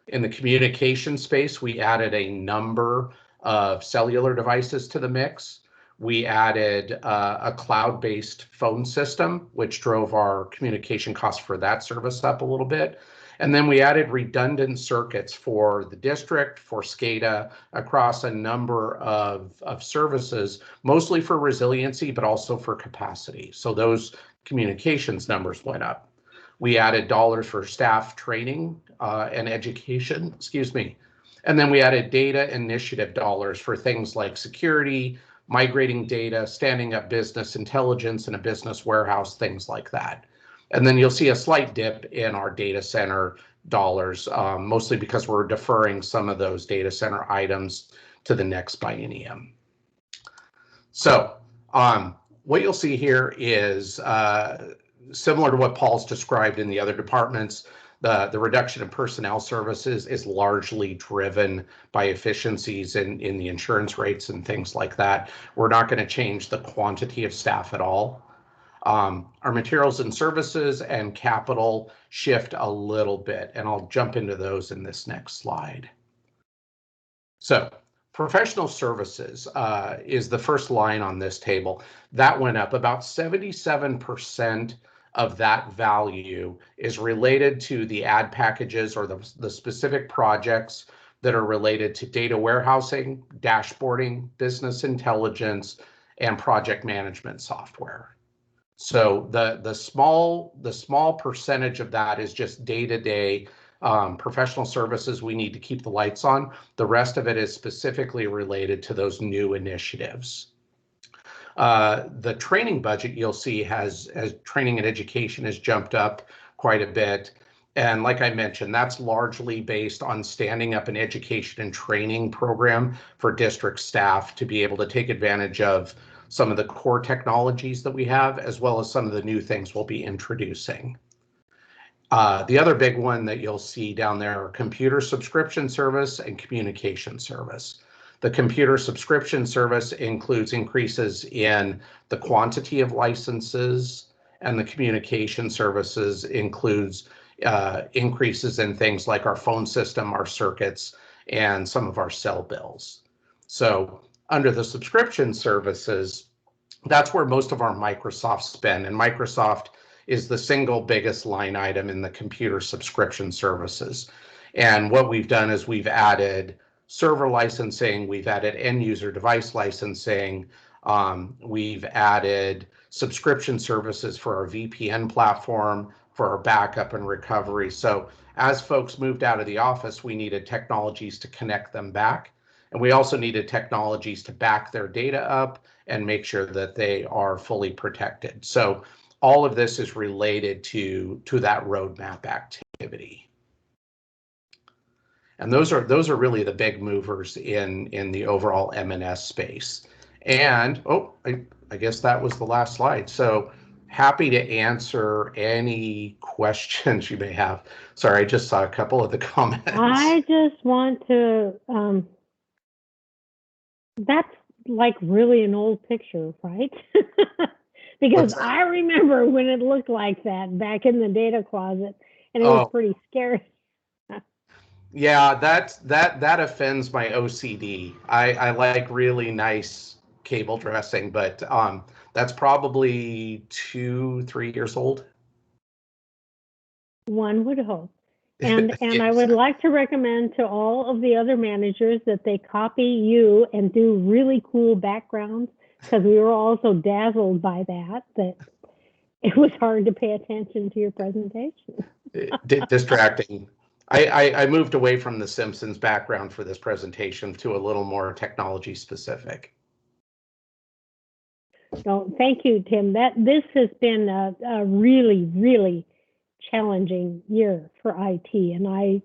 In the communication space, we added a number of cellular devices to the mix. We added a cloud-based phone system, which drove our communication costs for that service up a little bit. And then we added redundant circuits for the district, for SCADA, across a number of services, mostly for resiliency, but also for capacity. So those communications numbers went up. We added dollars for staff training and education, and then we added data initiative dollars for things like security, migrating data, standing up business intelligence in a business warehouse, things like that. And then you'll see a slight dip in our data center dollars, mostly because we're deferring some of those data center items to the next biennium. So what you'll see here is similar to what Paul's described in the other departments. The reduction in personnel services is largely driven by efficiencies in the insurance rates and things like that. We're not going to change the quantity of staff at all. Our materials and services and capital shift a little bit, and I'll jump into those in this next slide. So professional services is the first line on this table. That went up about 77%. Of that value is related to the ad packages or the specific projects that are related to data warehousing, dashboarding, business intelligence, and project management software. So the small percentage of that is just day-to-day professional services we need to keep the lights on. The rest of it is specifically related to those new initiatives. The training budget you'll see has training and education has jumped up quite a bit. And like I mentioned, that's largely based on standing up an education and training program for district staff to be able to take advantage of some of the core technologies that we have, as well as some of the new things we'll be introducing. The other big one that you'll see down there are computer subscription service and communication service. The computer subscription service includes increases in the quantity of licenses, and the communication services includes increases in things like our phone system, our circuits, and some of our cell bills. So under the subscription services, that's where most of our Microsoft spend, and Microsoft is the single biggest line item in the computer subscription services. And what we've done is we've added server licensing, we've added end user device licensing, we've added subscription services for our VPN platform, for our backup and recovery. So as folks moved out of the office, we needed technologies to connect them back. And we also needed technologies to back their data up and make sure that they are fully protected. So all of this is related to that roadmap activity. And those are really the big movers in the overall M&S space. And I guess that was the last slide. So happy to answer any questions you may have. Sorry, I just saw a couple of the comments. I just want to, that's like really an old picture, right? Because I remember when it looked like that back in the data closet, and it was pretty scary. Yeah, that offends my OCD. I like really nice cable dressing, but That's probably 2-3 years old. One would hope. And Yes. I would like to recommend to all of the other managers that they copy you and do really cool backgrounds, because we were all so dazzled by that it was hard to pay attention to your presentation. Distracting. I moved away from the Simpsons background for this presentation to a little more technology specific. So thank you, Tim. This has been a really, really challenging year for IT, and I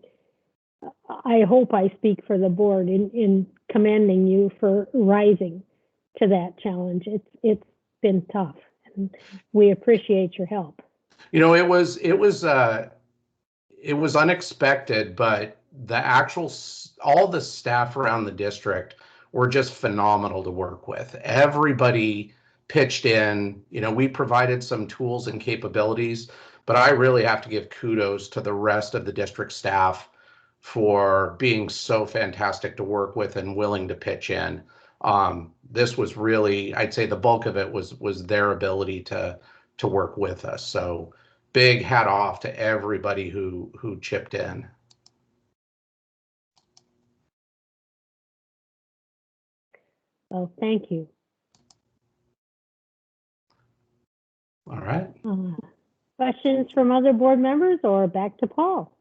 hope I speak for the board in commending you for rising to that challenge. It's been tough, and we appreciate your help. You know, it was unexpected, but all the staff around the district were just phenomenal to work with. Everybody pitched in. You know, we provided some tools and capabilities, but I really have to give kudos to the rest of the district staff for being so fantastic to work with and willing to pitch in. This was really, I'd say the bulk of it was their ability to work with us. So big hat off to everybody who chipped in. Well, thank you. All right. Questions from other board members, or back to Paul?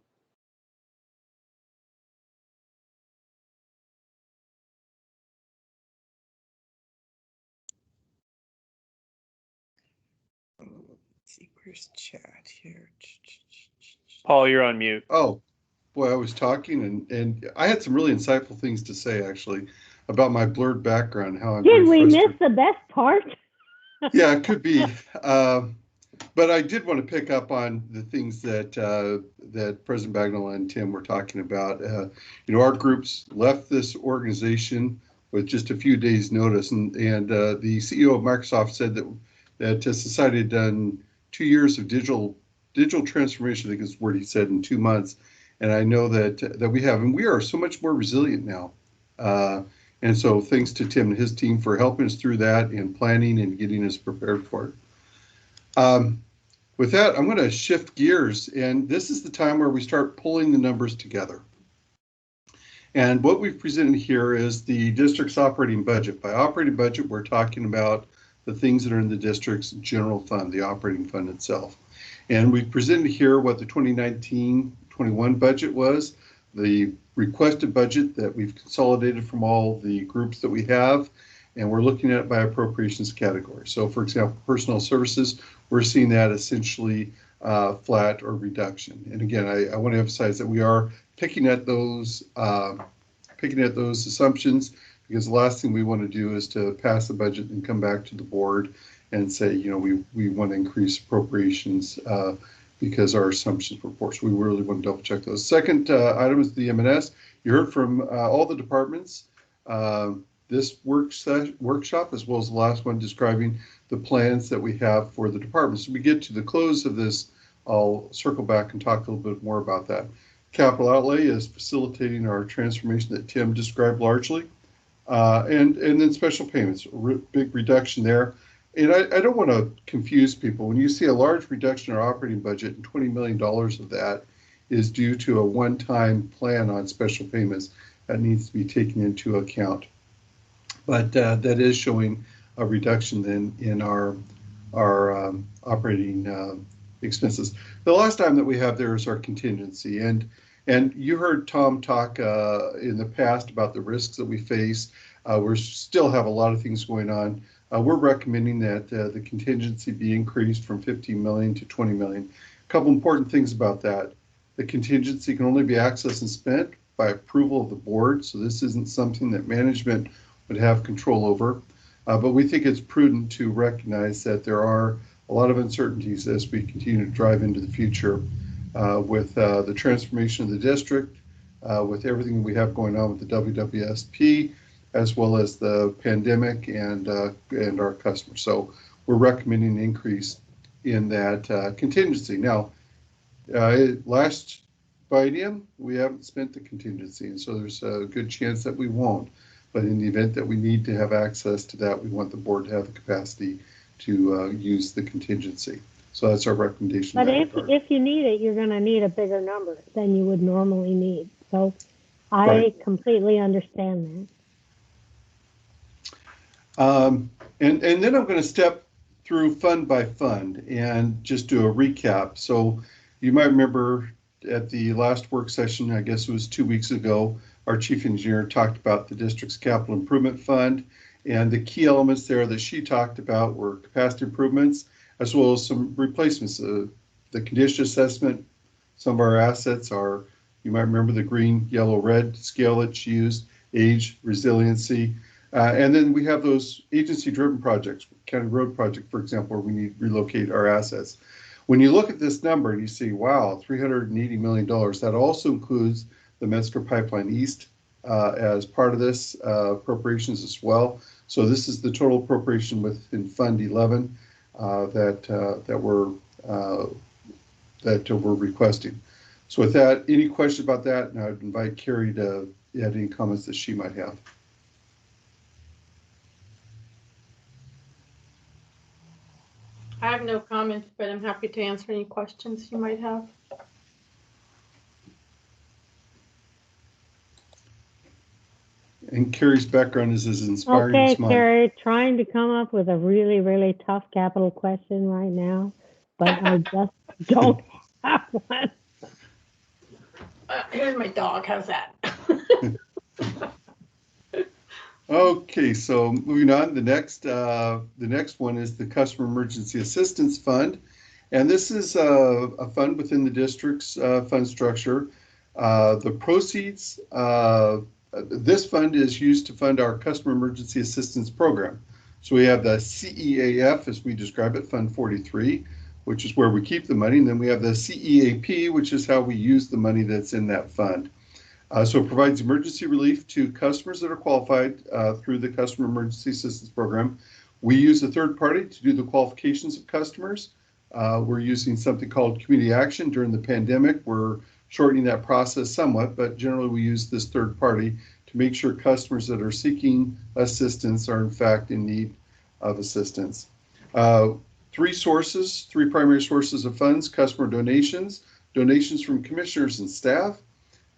Let's see, where's chat here? Paul, you're on mute. Oh, boy, I was talking and I had some really insightful things to say actually about my blurred background, how I'm Did very we miss frustrated. the best part? Yeah, it could be. But I did want to pick up on the things that that President Bagnall and Tim were talking about. You know, our groups left this organization with just a few days' notice, and the CEO of Microsoft said that society had done 2 years of digital transformation. I think is the word he said, in 2 months. And I know that we have, and we are so much more resilient now. And so thanks to Tim and his team for helping us through that and planning and getting us prepared for it. With that, I'm going to shift gears, and this is the time where we start pulling the numbers together. And what we've presented here is the district's operating budget. By operating budget, we're talking about the things that are in the district's general fund, the operating fund itself. And we've presented here what the 2019-21 budget was, the requested budget that we've consolidated from all the groups that we have, and we're looking at it by appropriations category. So for example, personnel services, we're seeing that essentially flat or reduction. And again, I want to emphasize that we are picking at those assumptions, because the last thing we want to do is to pass the budget and come back to the board and say, you know, we want to increase appropriations because our assumptions were poor. So we really want to double check those. Second item is the M&S. You heard from all the departments. This workshop, as well as the last one, describing the plans that we have for the departments. So we get to the close of this, I'll circle back and talk a little bit more about that. Capital outlay is facilitating our transformation that Tim described largely. And then special payments, big reduction there. And I don't want to confuse people. When you see a large reduction in our operating budget, and $20 million of that is due to a one-time plan on special payments, that needs to be taken into account. But that is showing a reduction then in our operating expenses. The last item that we have there is our contingency, and you heard Tom talk in the past about the risks that we face. We still have a lot of things going on. We're recommending that the contingency be increased from 15 million to 20 million. A couple important things about that. The contingency can only be accessed and spent by approval of the board, so this isn't something that management would have control over. But we think it's prudent to recognize that there are a lot of uncertainties as we continue to drive into the future with the transformation of the district, with everything we have going on with the WWSP, as well as the pandemic and our customers. So we're recommending an increase in that contingency. Now, last biennium, we haven't spent the contingency, and so there's a good chance that we won't. But in the event that we need to have access to that, we want the board to have the capacity to use the contingency. So that's our recommendation. But in that regard. if you need it, you're going to need a bigger number than you would normally need. So I Right. completely understand And then I'm going to step through fund by fund and just do a recap. So you might remember at the last work session, I guess it was 2 weeks ago, our chief engineer talked about the district's capital improvement fund. And the key elements there that she talked about were capacity improvements, as well as some replacements. The condition assessment, some of our assets are, you might remember the green, yellow, red scale that she used, age, resiliency. And then we have those agency-driven projects, county road project, for example, where we need to relocate our assets. When you look at this number, you see, wow, $380 million. That also includes the Metzger Pipeline East as part of this appropriations as well. So this is the total appropriation within Fund 11 that we're requesting. So with that, any questions about that? And I'd invite Carrie to add any comments that she might have. I have no comments, but I'm happy to answer any questions you might have. And Carrie's background is as that. inspiring Okay, as mine. Carrie, trying to come up with a really, really tough capital question right now, but I just don't have one. Here's my dog. How's that? Okay, so moving on, the next one is the Customer Emergency Assistance Fund. And this is a fund within the district's fund structure. The proceeds, this fund is used to fund our Customer Emergency Assistance Program. So we have the CEAF, as we describe it, Fund 43, which is where we keep the money. And then we have the CEAP, which is how we use the money that's in that fund. So it provides emergency relief to customers that are qualified through the Customer Emergency Assistance Program. We use a third party to do the qualifications of customers. We're using something called Community Action during the pandemic. We're shortening that process somewhat, but generally we use this third party to make sure customers that are seeking assistance are in fact in need of assistance. Three primary sources of funds: customer donations, donations from commissioners and staff,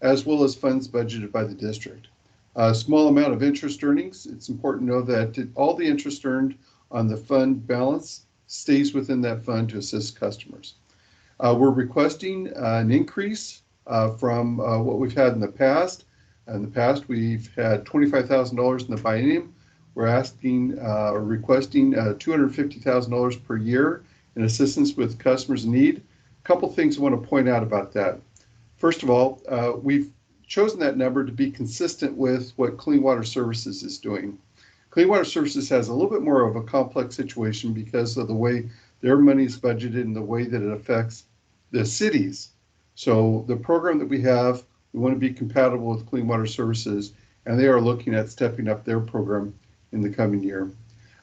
as well as funds budgeted by the district. A small amount of interest earnings. It's important to know that all the interest earned on the fund balance stays within that fund to assist customers. We're requesting an increase from what we've had in the past. In the past, we've had $25,000 in the biennium. We're asking or requesting $250,000 per year in assistance with customers in need. A couple things I want to point out about that. First of all, we've chosen that number to be consistent with what Clean Water Services is doing. Clean Water Services has a little bit more of a complex situation because of the way their money is budgeted and the way that it affects the cities. So the program that we have, we want to be compatible with Clean Water Services, and they are looking at stepping up their program in the coming year.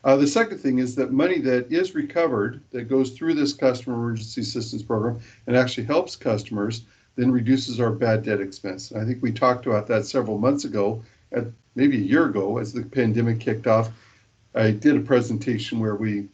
The second thing is that money that is recovered that goes through this Customer Emergency Assistance Program and actually helps customers then reduces our bad debt expense. And I think we talked about that several months ago, maybe a year ago, as the pandemic kicked off. I did a presentation where we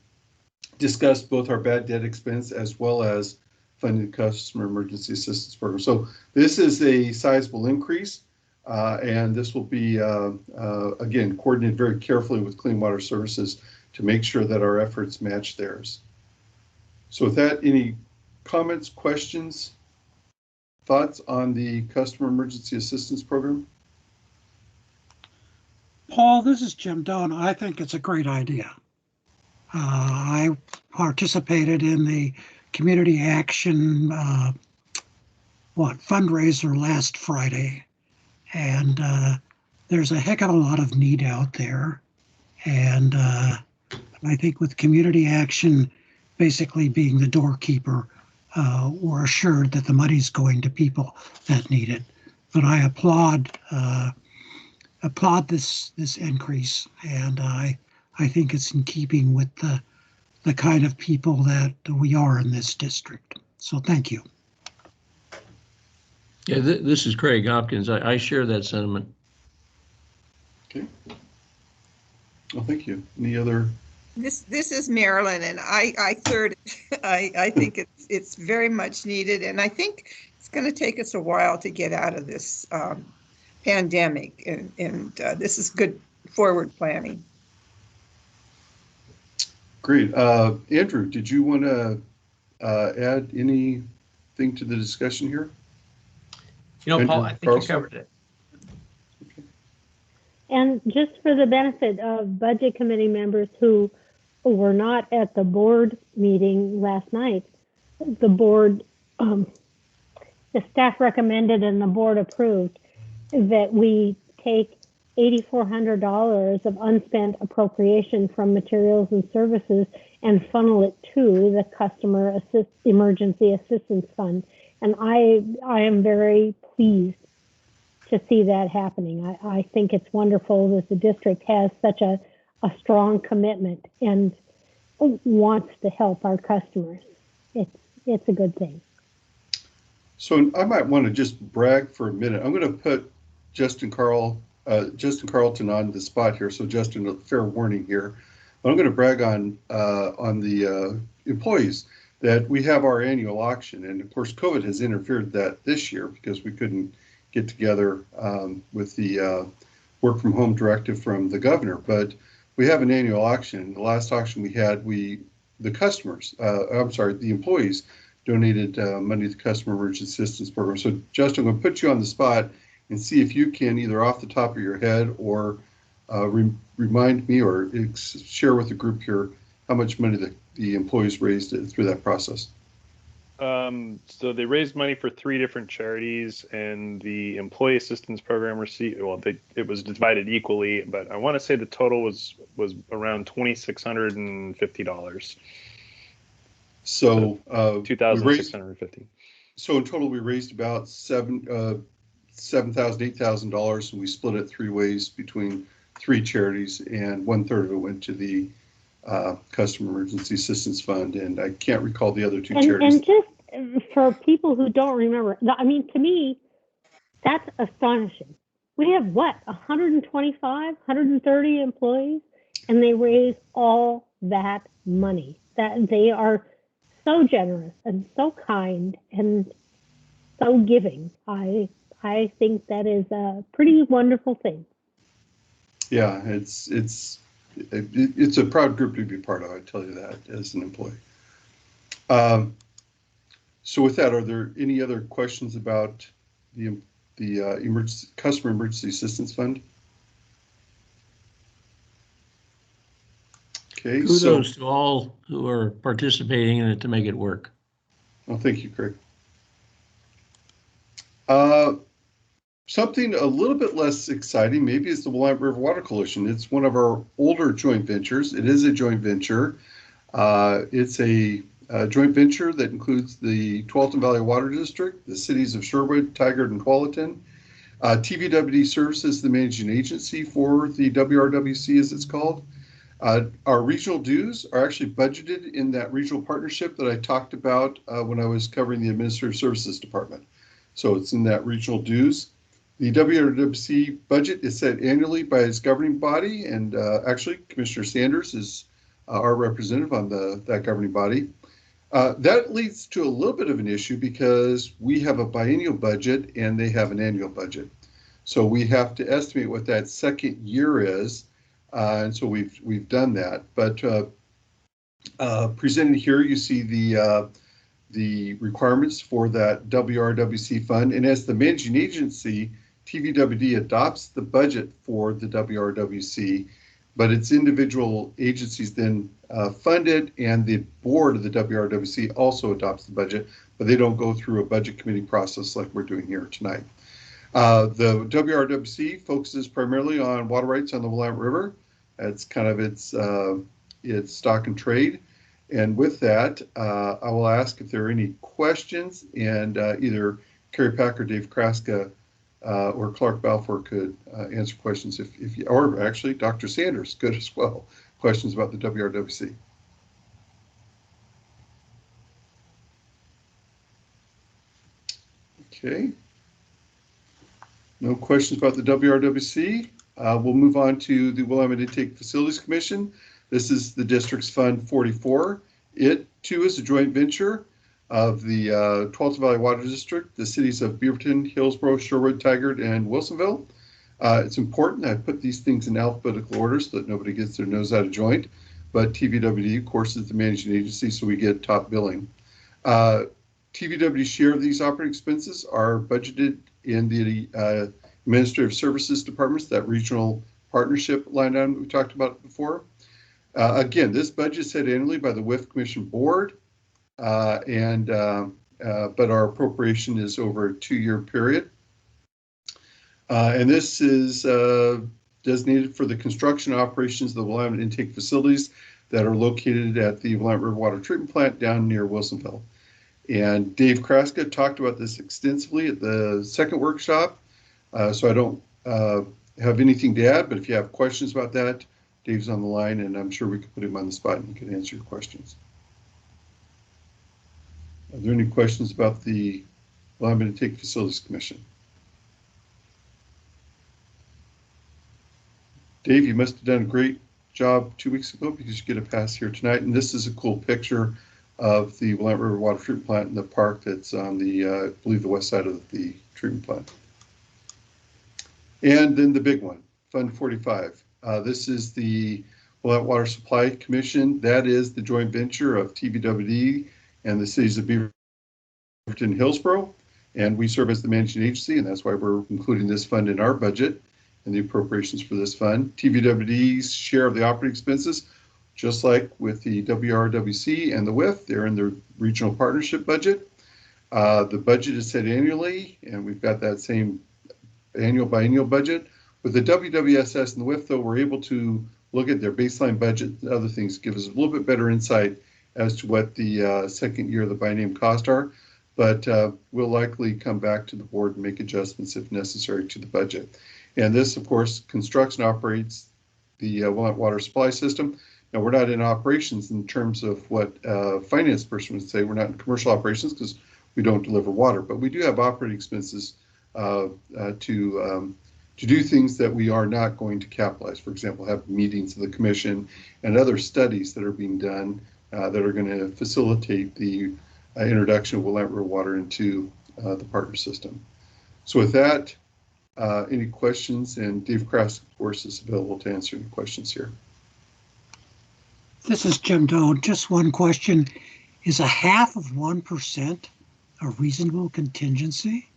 discussed both our bad debt expense as well as funded Customer Emergency Assistance Program. So this is a sizable increase, and this will be, again, coordinated very carefully with Clean Water Services to make sure that our efforts match theirs. So with that, any comments, questions, thoughts on the Customer Emergency Assistance Program? Paul, this is Jim Doan. I think it's a great idea. I participated in the Community Action fundraiser last Friday, and there's a heck of a lot of need out there. And I think with Community Action basically being the doorkeeper, we're assured that the money's going to people that need it. But I applaud this increase, and I think it's in keeping with the kind of people that we are in this district. So thank you. Yeah, this is Craig Hopkins. I share that sentiment. Okay. Well, thank you. Any other This is Marilyn, and I third. I think it's very much needed, and I think it's going to take us a while to get out of this pandemic, and this is good forward planning. Great. Andrew, did you want to add anything to the discussion here? You know, Paul, Andrew I think Carlson? you covered it. And just for the benefit of budget committee members who were not at the board meeting last night, the board, the staff recommended and the board approved that we take $8,400 of unspent appropriation from materials and services and funnel it to the customer emergency assistance fund. And I am very pleased to see that happening. I think it's wonderful that the district has such a strong commitment and wants to help our customers. It's a good thing. So I might want to just brag for a minute. I'm going to put Justin Carlton on the spot here. So Justin, a fair warning here. But I'm going to brag on the employees that we have our annual auction. And of course, COVID has interfered that this year because we couldn't get together with the work from home directive from the governor. But we have an annual auction. The last auction we had, the employees donated money to the Customer Emergency Assistance Program. So Justin, I'm going to put you on the spot and see if you can either off the top of your head or remind me or share with the group here how much money the employees raised through that process. So they raised money for 3 different charities, and the employee assistance program received, well, it was divided equally, but I want to say the total was around $2,650. So $2,650. So in total, we raised about $7,000, $8,000, and we split it 3 ways between 3 charities, and 1/3 of it went to the Customer Emergency Assistance Fund, and I can't recall the other 2 charities. And just for people who don't remember, I mean, to me, that's astonishing. We have 125, 130 employees, and they raise all that money. That they are so generous and so kind and so giving. I think that is a pretty wonderful thing. Yeah, it's a proud group to be part of. I tell you that as an employee. So with that, are there any other questions about the Customer Emergency Assistance Fund? Okay. Kudos to all who are participating in it to make it work. Well, thank you, Craig. Something a little bit less exciting maybe is the Willamette River Water Coalition. It's one of our older joint ventures. It is a joint venture. It's a joint venture that includes the Tualatin Valley Water District, the cities of Sherwood, Tigard, and Tualatin. TVWD serves as the managing agency for the WRWC, as it's called. Our regional dues are actually budgeted in that regional partnership that I talked about when I was covering the Administrative Services Department. So it's in that regional dues. The WRWC budget is set annually by its governing body, and actually Commissioner Sanders is our representative on that governing body. That leads to a little bit of an issue because we have a biennial budget and they have an annual budget. So we have to estimate what that second year is, and so we've done that. But presented here, you see the requirements for that WRWC fund, and as the managing agency, TVWD adopts the budget for the WRWC, but its individual agencies then fund it, and the board of the WRWC also adopts the budget, but they don't go through a budget committee process like we're doing here tonight. The WRWC focuses primarily on water rights on the Willamette River. That's kind of its stock and trade. And with that, I will ask if there are any questions, and either Carrie Pack or Dave Kraska or Clark Balfour could answer questions or actually Dr. Sanders could as well, questions about the WRWC. Okay. No questions about the WRWC. We'll move on to the Willamette Intake Facilities Commission. This is the district's Fund 44. It too is a joint venture of the 12th Valley Water District, the cities of Beaverton, Hillsborough, Sherwood, Tigard, and Wilsonville. It's important I put these things in alphabetical order so that nobody gets their nose out of joint. But TVWD, of course, is the managing agency, so we get top billing. TVWD's share of these operating expenses are budgeted in the administrative services departments, that regional partnership line item we talked about before. Again, this budget is set annually by the WIF Commission Board, but our appropriation is over a 2-year period. And this is designated for the construction operations of the Willamette intake facilities that are located at the Willamette River Water Treatment Plant down near Wilsonville. And Dave Kraska talked about this extensively at the second workshop, so I don't have anything to add, but if you have questions about that, Dave's on the line, and I'm sure we could put him on the spot and he can answer your questions. Are there any questions about the Willamette Intake Facilities Commission? Dave, you must have done a great job 2 weeks ago because you get a pass here tonight. And this is a cool picture of the Willamette River Water Treatment Plant in the park that's on the, I believe, the west side of the treatment plant. And then the big one, Fund 45. This is the Willamette Water Supply Commission. That is the joint venture of TVWD and the cities of Beaverton and Hillsborough. And we serve as the managing agency, and that's why we're including this fund in our budget and the appropriations for this fund. TVWD's share of the operating expenses, just like with the WRWC and the WIF, they're in their regional partnership budget. The budget is set annually, and we've got that same annual biennial budget. With the WWSS and the WIF, though, we're able to look at their baseline budget and other things, give us a little bit better insight as to what the second year of the biennium costs are. But we'll likely come back to the board and make adjustments if necessary to the budget. And this, of course, constructs and operates the Willamette Water Supply System. Now, we're not in operations in terms of what a finance person would say. We're not in commercial operations because we don't deliver water, but we do have operating expenses to do things that we are not going to capitalize. For example, have meetings of the commission and other studies that are being done that are going to facilitate the introduction of Willamette River water into the partner system. So with that, any questions? And Dave Krask, of course, is available to answer any questions here. This is Jim Doe. Just one question. Is 0.5% a reasonable contingency?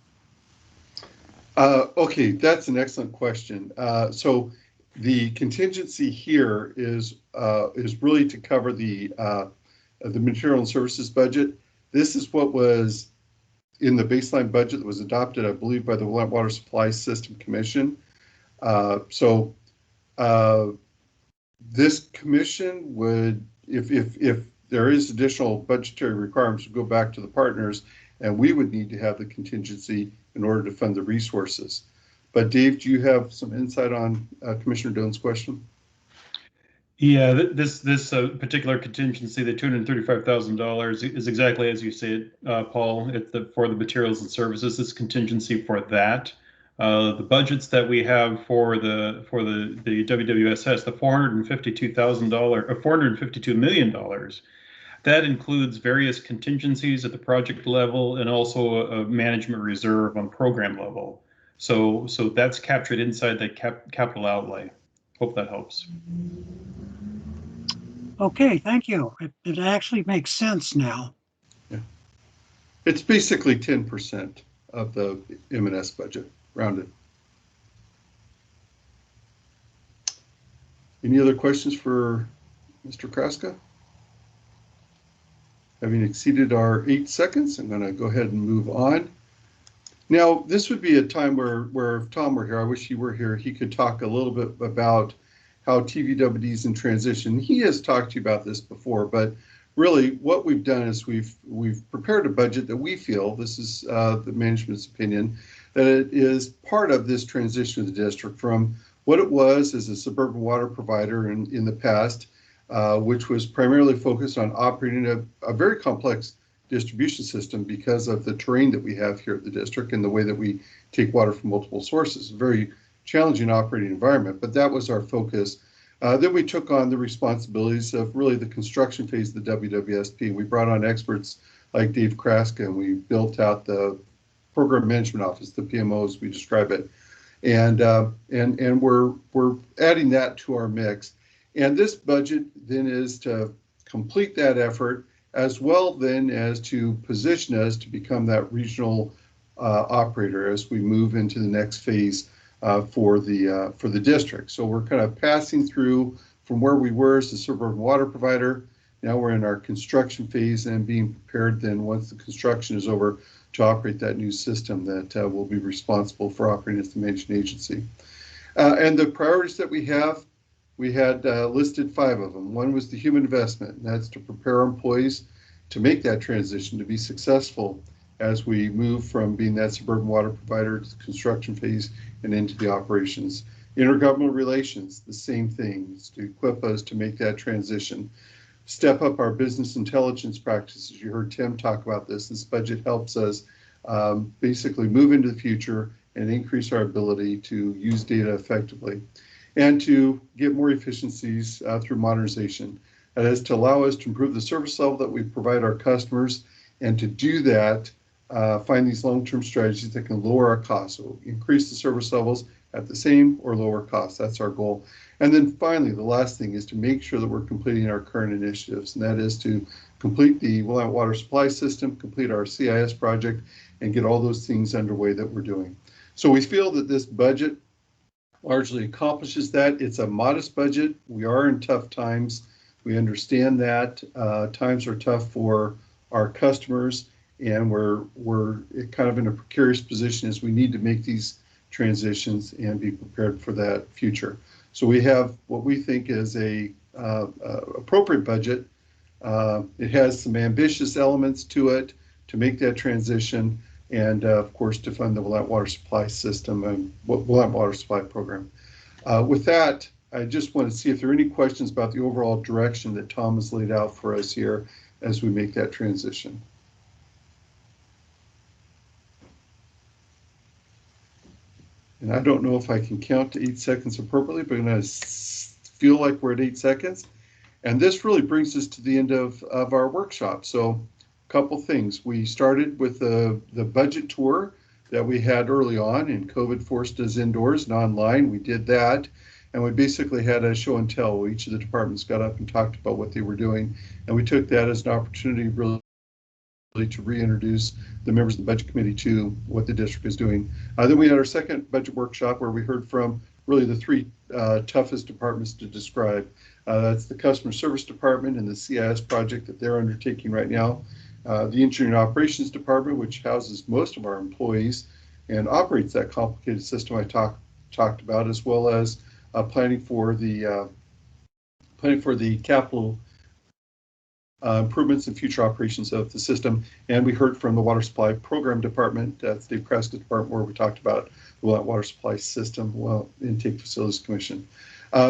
Okay, that's an excellent question. So the contingency here is really to cover the material and services budget. This is what was in the baseline budget that was adopted, I believe, by the Willamette Water Supply System Commission. This commission would, if there is additional budgetary requirements, would go back to the partners, and we would need to have the contingency in order to fund the resources. But Dave, do you have some insight on Commissioner Doan's question? Yeah, this particular contingency, the $235,000, is exactly as you said, Paul. It's for the materials and services. This contingency for that. The budgets that we have for the WWSS, the $452 million, that includes various contingencies at the project level and also a management reserve on program level. So that's captured inside the capital outlay. Hope that helps. Okay, thank you. It actually makes sense now. Yeah. It's basically 10% of the M&S budget, rounded. Any other questions for Mr. Kraska? Having exceeded our 8 seconds, I'm going to go ahead and move on. Now, this would be a time where if Tom were here, I wish he were here, he could talk a little bit about how TVWD is in transition. He has talked to you about this before, but really what we've done is we've prepared a budget that we feel, this is the management's opinion, that it is part of this transition of the district from what it was as a suburban water provider in the past, which was primarily focused on operating a very complex distribution system because of the terrain that we have here at the district and the way that we take water from multiple sources. A very challenging operating environment, but that was our focus. Then we took on the responsibilities of really the construction phase of the WWSP. We brought on experts like Dave Kraska, and we built out the program management office, the PMO as we describe it. And we're adding that to our mix. And this budget then is to complete that effort, as well then as to position us to become that regional operator as we move into the next phase for the district. So we're kind of passing through from where we were as a suburban water provider. Now we're in our construction phase and being prepared then once the construction is over to operate that new system that will be responsible for operating as the managing agency. And the priorities that we had listed 5 of them. One was the human investment, and that's to prepare our employees to make that transition, to be successful as we move from being that suburban water provider to the construction phase and into the operations. Intergovernmental relations, the same thing, is to equip us to make that transition. Step up our business intelligence practices. You heard Tim talk about this. This budget helps us basically move into the future and increase our ability to use data effectively and to get more efficiencies through modernization. That is to allow us to improve the service level that we provide our customers, and to do that, find these long-term strategies that can lower our costs. So increase the service levels at the same or lower costs. That's our goal. And then finally, the last thing is to make sure that we're completing our current initiatives, and that is to complete the Willamette Water Supply System, complete our CIS project, and get all those things underway that we're doing. So we feel that this budget largely accomplishes that. It's a modest budget. We are in tough times. We understand that times are tough for our customers, and we're kind of in a precarious position as we need to make these transitions and be prepared for that future. So we have what we think is a appropriate budget. It has some ambitious elements to it to make that transition, and of course to fund the Willamette Water Supply System and Willamette Water Supply Program. With that, I just want to see if there are any questions about the overall direction that Tom has laid out for us here as we make that transition. And I don't know if I can count to 8 seconds appropriately, but I'm going to feel like we're at 8 seconds. And this really brings us to the end of our workshop. So a couple things. We started with the budget tour that we had early on, and COVID forced us indoors and online. We did that. And we basically had a show and tell. Each of the departments got up and talked about what they were doing. And we took that as an opportunity really to reintroduce the members of the budget committee to what the district is doing. Then we had our second budget workshop where we heard from really the 3 toughest departments to describe. That's the customer service department and the CIS project that they're undertaking right now. The engineering operations department, which houses most of our employees and operates that complicated system I talked about, as well as planning for the capital improvements and future operations of the system. And we heard from the Water Supply Program Department, that's Dave Kraska's department, where we talked about the Water Supply System, Intake Facilities Commission.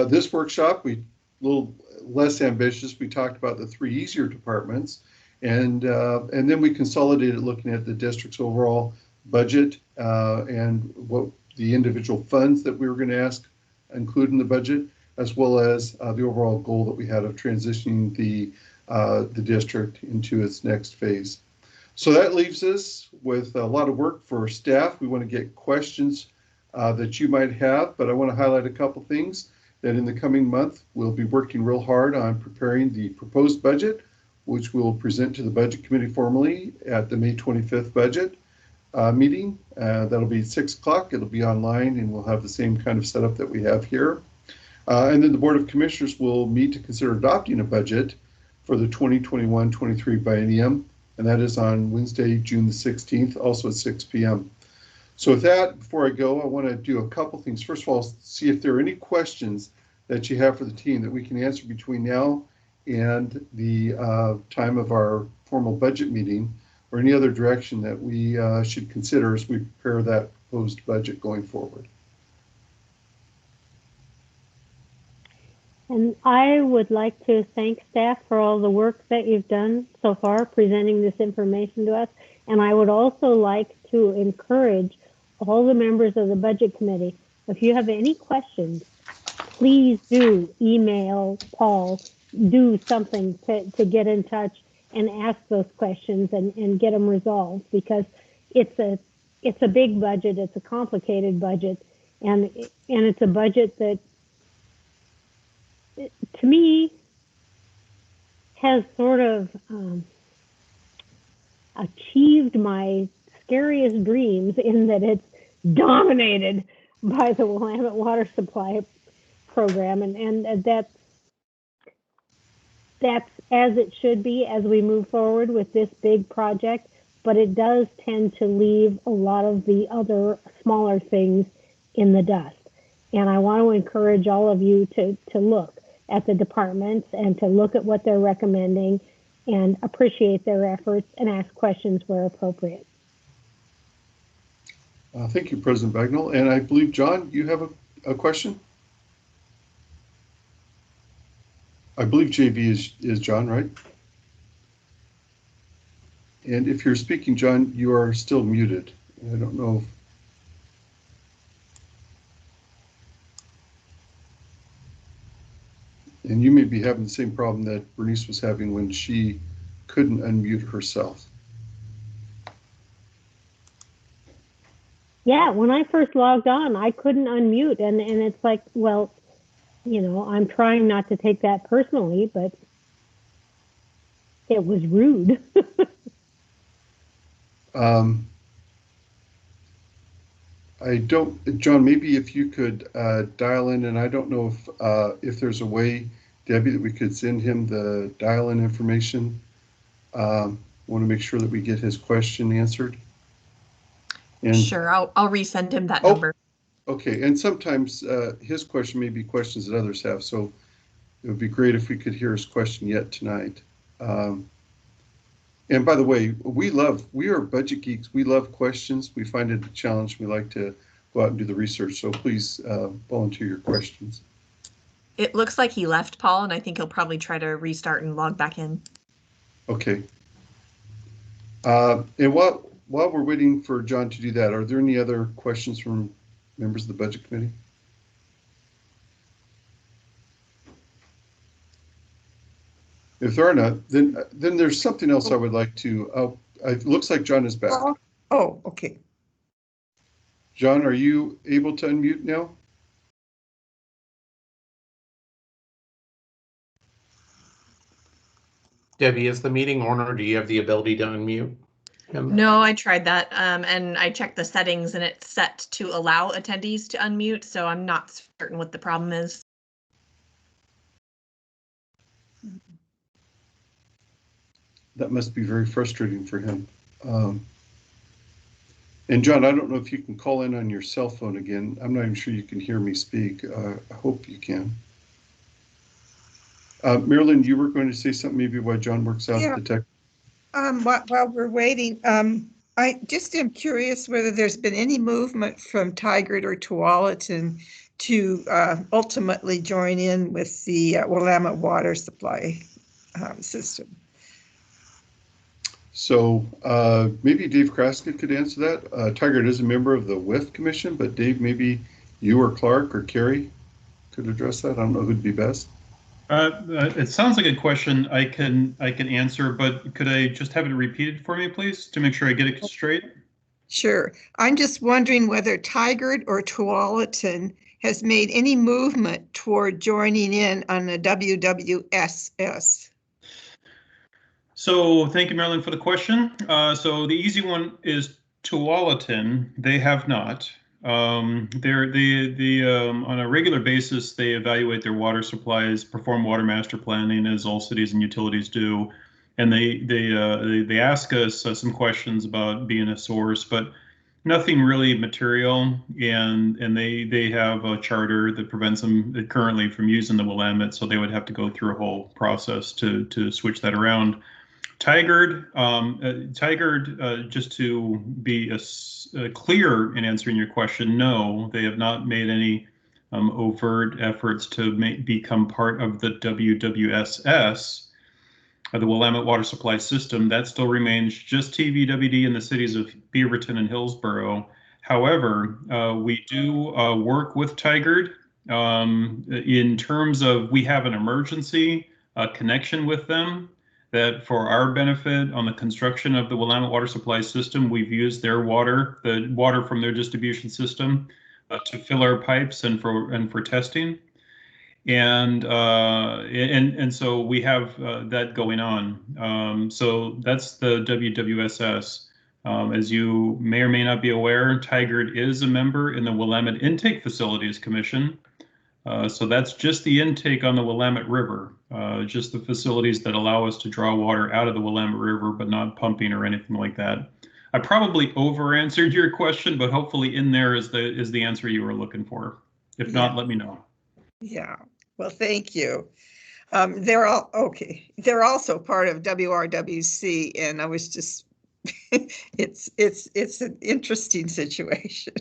This workshop, we a little less ambitious. We talked about the 3 easier departments, and then we consolidated looking at the district's overall budget and what the individual funds that we were going to ask include in the budget, as well as the overall goal that we had of transitioning the district into its next phase. So that leaves us with a lot of work for staff. We want to get questions that you might have, but I want to highlight a couple things that in the coming month, we'll be working real hard on preparing the proposed budget, which we'll present to the budget committee formally at the May 25th budget meeting. That'll be at 6 o'clock. It'll be online, and we'll have the same kind of setup that we have here. And then the Board of Commissioners will meet to consider adopting a budget for the 2021-23 biennium, and that is on Wednesday, June the 16th, also at 6 p.m. So with that, before I go, I want to do a couple things. First of all, see if there are any questions that you have for the team that we can answer between now and the time of our formal budget meeting, or any other direction that we should consider as we prepare that proposed budget going forward. And I would like to thank staff for all the work that you've done so far, presenting this information to us. And I would also like to encourage all the members of the budget committee, if you have any questions, please do email Paul, do something to get in touch and ask those questions and get them resolved, because it's a big budget, it's a complicated budget, and it's a budget that, to me, has sort of achieved my scariest dreams, in that it's dominated by the Willamette Water Supply Program, and that's as it should be as we move forward with this big project, but it does tend to leave a lot of the other smaller things in the dust. And I want to encourage all of you to look at the departments and to look at what they're recommending and appreciate their efforts and ask questions where appropriate. Thank you, President Bagnall. And I believe, John, you have a question? I believe JV is John, right? And if you're speaking, John, you are still muted. I don't know. And you may be having the same problem that Bernice was having when she couldn't unmute herself. Yeah, when I first logged on, I couldn't unmute, and it's like, well, you know, I'm trying not to take that personally, but it was rude. I don't, John, maybe if you could dial in, and I don't know if there's a way, Debbie, that we could send him the dial-in information. Want to make sure that we get his question answered. And, sure, I'll resend him that number. Okay, and sometimes his question may be questions that others have, so it would be great if we could hear his question yet tonight. And by the way, we are budget geeks. We love questions. We find it a challenge. We like to go out and do the research. So please volunteer your questions. It looks like he left, Paul, and I think he'll probably try to restart and log back in. Okay. And while we're waiting for John to do that, are there any other questions from members of the Budget Committee? If there are not, then there's something else I would like to. It looks like John is back. Oh, okay. John, are you able to unmute now? Debbie, is the meeting on, or do you have the ability to unmute him? No, I tried that, and I checked the settings, and it's set to allow attendees to unmute, so I'm not certain what the problem is. That must be very frustrating for him. And John, I don't know if you can call in on your cell phone again. I'm not even sure you can hear me speak. I hope you can. Marilyn, you were going to say something maybe while John works out the tech. While we're waiting, I just am curious whether there's been any movement from Tigard or Tualatin to ultimately join in with the Willamette Water Supply system. So maybe Dave Kraska could answer that. Tigard is a member of the WIF Commission, but Dave, maybe you or Clark or Carrie could address that. I don't know who'd be best. It sounds like a question I can answer, but could I just have it repeated for me, please, to make sure I get it straight? Sure. I'm just wondering whether Tigard or Tualatin has made any movement toward joining in on the WWSS. So thank you, Marilyn, for the question. So the easy one is Tualatin. They have not. On a regular basis, they evaluate their water supplies, perform water master planning, as all cities and utilities do, and they ask us some questions about being a source, but nothing really material. And they have a charter that prevents them currently from using the Willamette, so they would have to go through a whole process to switch that around. Tigard, just to be clear in answering your question, no, they have not made any overt efforts to become part of the WWSS, the Willamette Water Supply System. That still remains just TVWD in the cities of Beaverton and Hillsborough. However, we do work with Tigard In terms of, we have an emergency connection with them that for our benefit on the construction of the Willamette water supply system, we've used their water, the water from their distribution system to fill our pipes and for testing. And so we have that going on. So that's the WWSS. As you may or may not be aware, Tigard is a member in the Willamette Intake Facilities Commission. So that's just the intake on the Willamette River, just the facilities that allow us to draw water out of the Willamette River, but not pumping or anything like that. I probably over-answered your question, but hopefully in there is the answer you were looking for. If not, let me know. Yeah, well, thank you. They're all okay. They're also part of WRWC, and I was just, it's an interesting situation.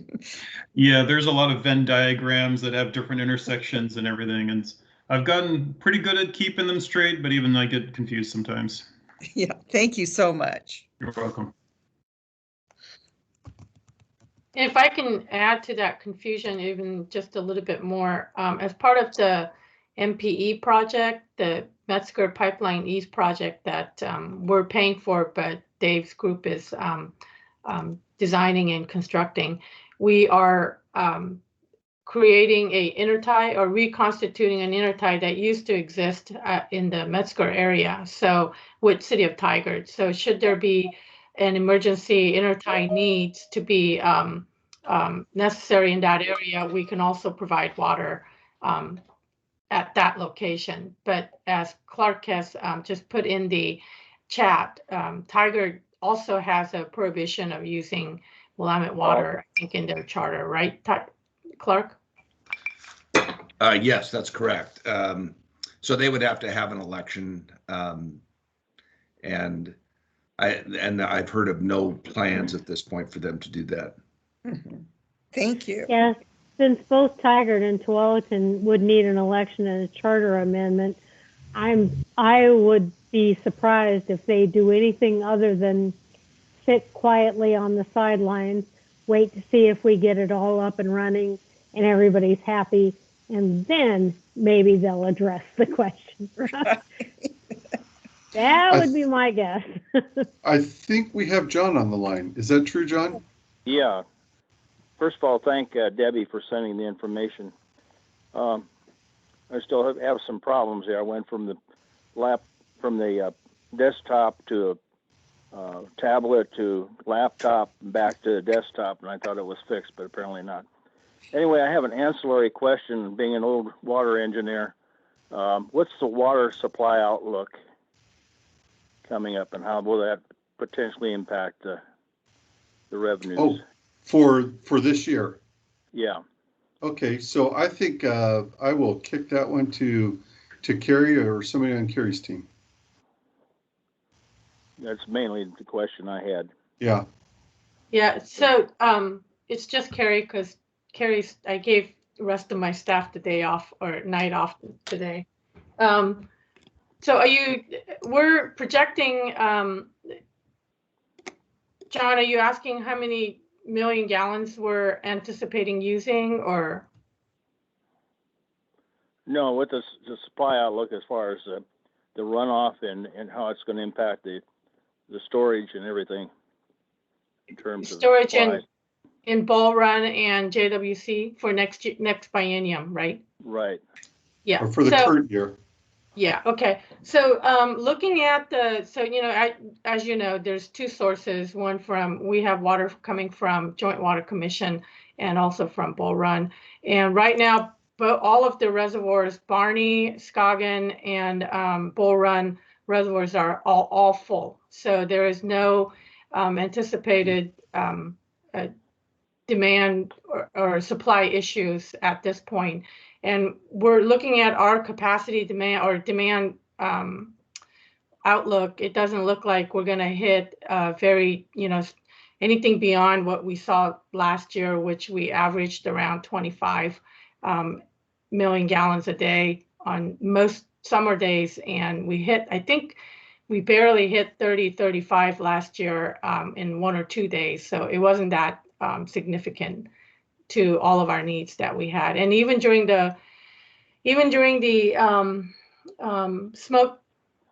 Yeah, there's a lot of Venn diagrams that have different intersections and everything, and I've gotten pretty good at keeping them straight, but even I get confused sometimes. Yeah, thank you so much. You're welcome. If I can add to that confusion even just a little bit more, as part of the MPE project, the Metzger Pipeline East project that we're paying for, but Dave's group is designing and constructing, we are creating a intertie or reconstituting an intertie that used to exist in the Metzger area, so with City of Tigard. So should there be an emergency intertie needs to be necessary in that area, we can also provide water at that location. But as Clark has just put in the chat, Tigard also has a prohibition of using Willamette water, I think, in their charter, right, Clark? Yes, that's correct. So they would have to have an election, and I've heard of no plans at this point for them to do that. Mm-hmm. Thank you. Yes, since both Tigard and Tualatin would need an election and a charter amendment, I would be surprised if they do anything other than sit quietly on the sidelines, wait to see if we get it all up and running and everybody's happy, and then maybe they'll address the question. That would be my guess. I think we have John on the line. Is that true, John? Yeah. First of all, thank Debbie for sending the information. I still have some problems here. I went from the desktop to a tablet to laptop and back to the desktop, and I thought it was fixed, but apparently not. Anyway, I have an ancillary question. Being an old water engineer, what's the water supply outlook coming up, and how will that potentially impact the revenues? Oh, for this year. Yeah. Okay, so I think I will kick that one to Carrie or somebody on Carrie's team. That's mainly the question I had. Yeah. Yeah, so it's just Carrie, because I gave the rest of my staff the day off or night off today. So we're projecting, John, are you asking how many million gallons we're anticipating using, or? No, what the supply outlook as far as the runoff and how it's going to impact the storage and everything in terms of storage supply. in Bull Run and JWC for next biennium, right? Right. Yeah. Or for the current year. Yeah. Okay. So looking at as you know, there's two sources. One we have water coming from Joint Water Commission and also from Bull Run. And right now, all of the reservoirs, Barney, Scoggin, and Bull Run reservoirs are all full. So there is no anticipated demand or supply issues at this point. And we're looking at our capacity demand outlook. It doesn't look like we're going to hit anything beyond what we saw last year, which we averaged around 25 million gallons a day on most summer days. And I think we barely hit 30, 35 last year in 1 or 2 days. So it wasn't that significant. to all of our needs that we had. And even during the smoke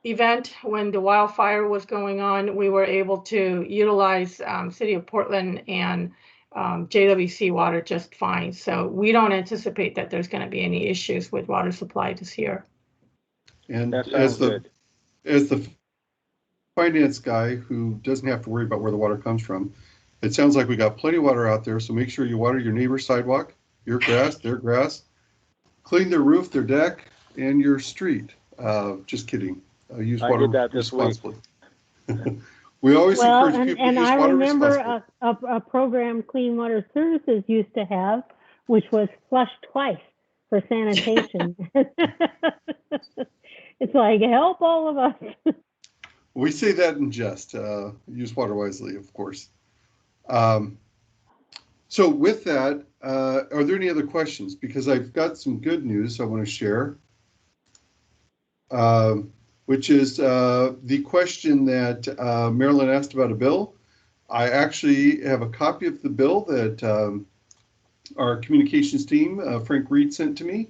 event, when the wildfire was going on, we were able to utilize City of Portland and JWC water just fine. So we don't anticipate that there's going to be any issues with water supply this year. And That sounds good. As the finance guy who doesn't have to worry about where the water comes from, it sounds like we got plenty of water out there. So make sure you water your neighbor's sidewalk, your grass, their grass, clean their roof, their deck, and your street. Just kidding. Use I water did that this week. responsibly. We always encourage people to use I water remember responsibly. a program Clean Water Services used to have, which was flush twice for sanitation. It's like, help all of us. We say that in jest. Use water wisely, of course. So with that, are there any other questions? Because I've got some good news I want to share, which is the question that Marilyn asked about a bill. I actually have a copy of the bill that our communications team, Frank Reed, sent to me.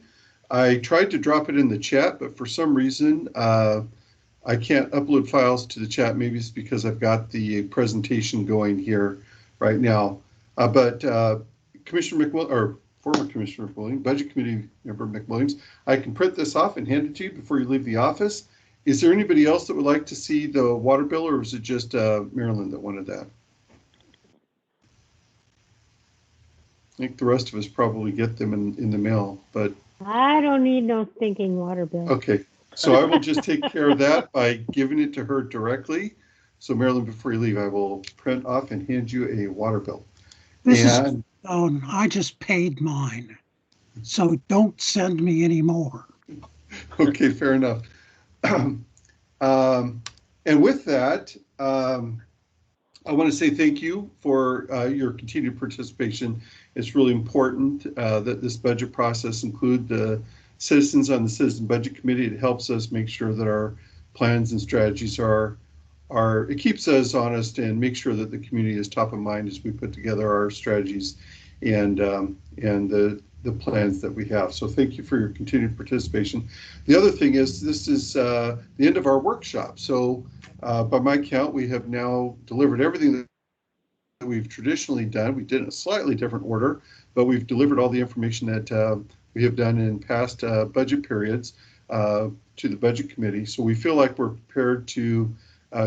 I tried to drop it in the chat, but for some reason, I can't upload files to the chat. Maybe it's because I've got the presentation going here right now. But Commissioner McWilliams, or former Commissioner McWilliams, Budget Committee member McWilliams, I can print this off and hand it to you before you leave the office. Is there anybody else that would like to see the water bill, or was it just Marilyn that wanted that? I think the rest of us probably get them in the mail, but. I don't need no stinking water bill. Okay, so I will just take care of that by giving it to her directly. So Marilyn, before you leave, I will print off and hand you a water bill. I just paid mine, so don't send me any more. Okay, fair enough. And with that, I want to say thank you for your continued participation. It's really important that this budget process include the citizens on the Citizen Budget Committee. It helps us make sure that our plans and strategies it keeps us honest and make sure that the community is top of mind as we put together our strategies and the plans that we have. So thank you for your continued participation. The other thing is this is the end of our workshop. So by my count, we have now delivered everything that we've traditionally done. We did it in a slightly different order, but we've delivered all the information that we have done in past budget periods to the Budget Committee. So we feel like we're prepared to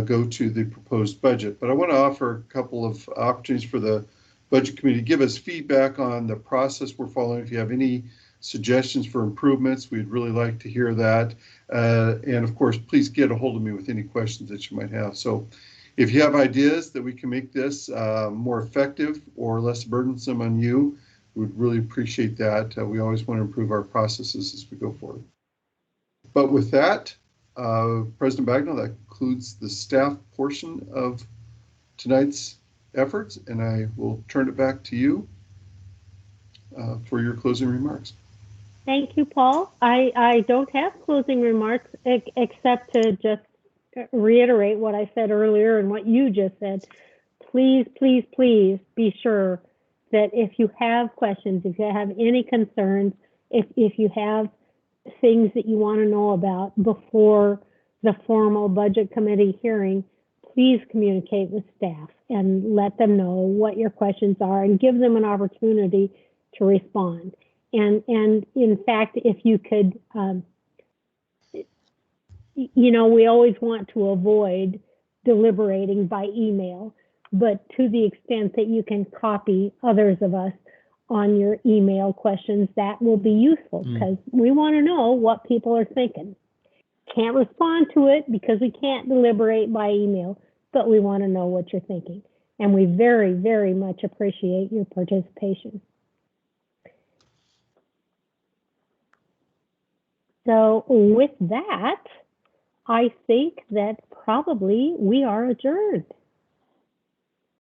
go to the proposed budget. But I want to offer a couple of opportunities for the Budget Committee to give us feedback on the process we're following. If you have any suggestions for improvements, we'd really like to hear that. And of course, please get a hold of me with any questions that you might have. So if you have ideas that we can make this more effective or less burdensome on you, we'd really appreciate that. We always want to improve our processes as we go forward. But with that, President Bagnall, that concludes the staff portion of tonight's efforts, and I will turn it back to you for your closing remarks. Thank you, Paul. I don't have closing remarks except to just reiterate what I said earlier and what you just said. Please, please, please be sure that if you have questions, if you have any concerns, if you have things that you want to know about before the formal Budget Committee hearing, please communicate with staff and let them know what your questions are and give them an opportunity to respond. And in fact, if you could, we always want to avoid deliberating by email, but to the extent that you can copy others of us on your email questions, that will be useful because we want to know what people are thinking. Can't respond to it because we can't deliberate by email, but we want to know what you're thinking. And we very, very much appreciate your participation. So with that, I think that probably we are adjourned.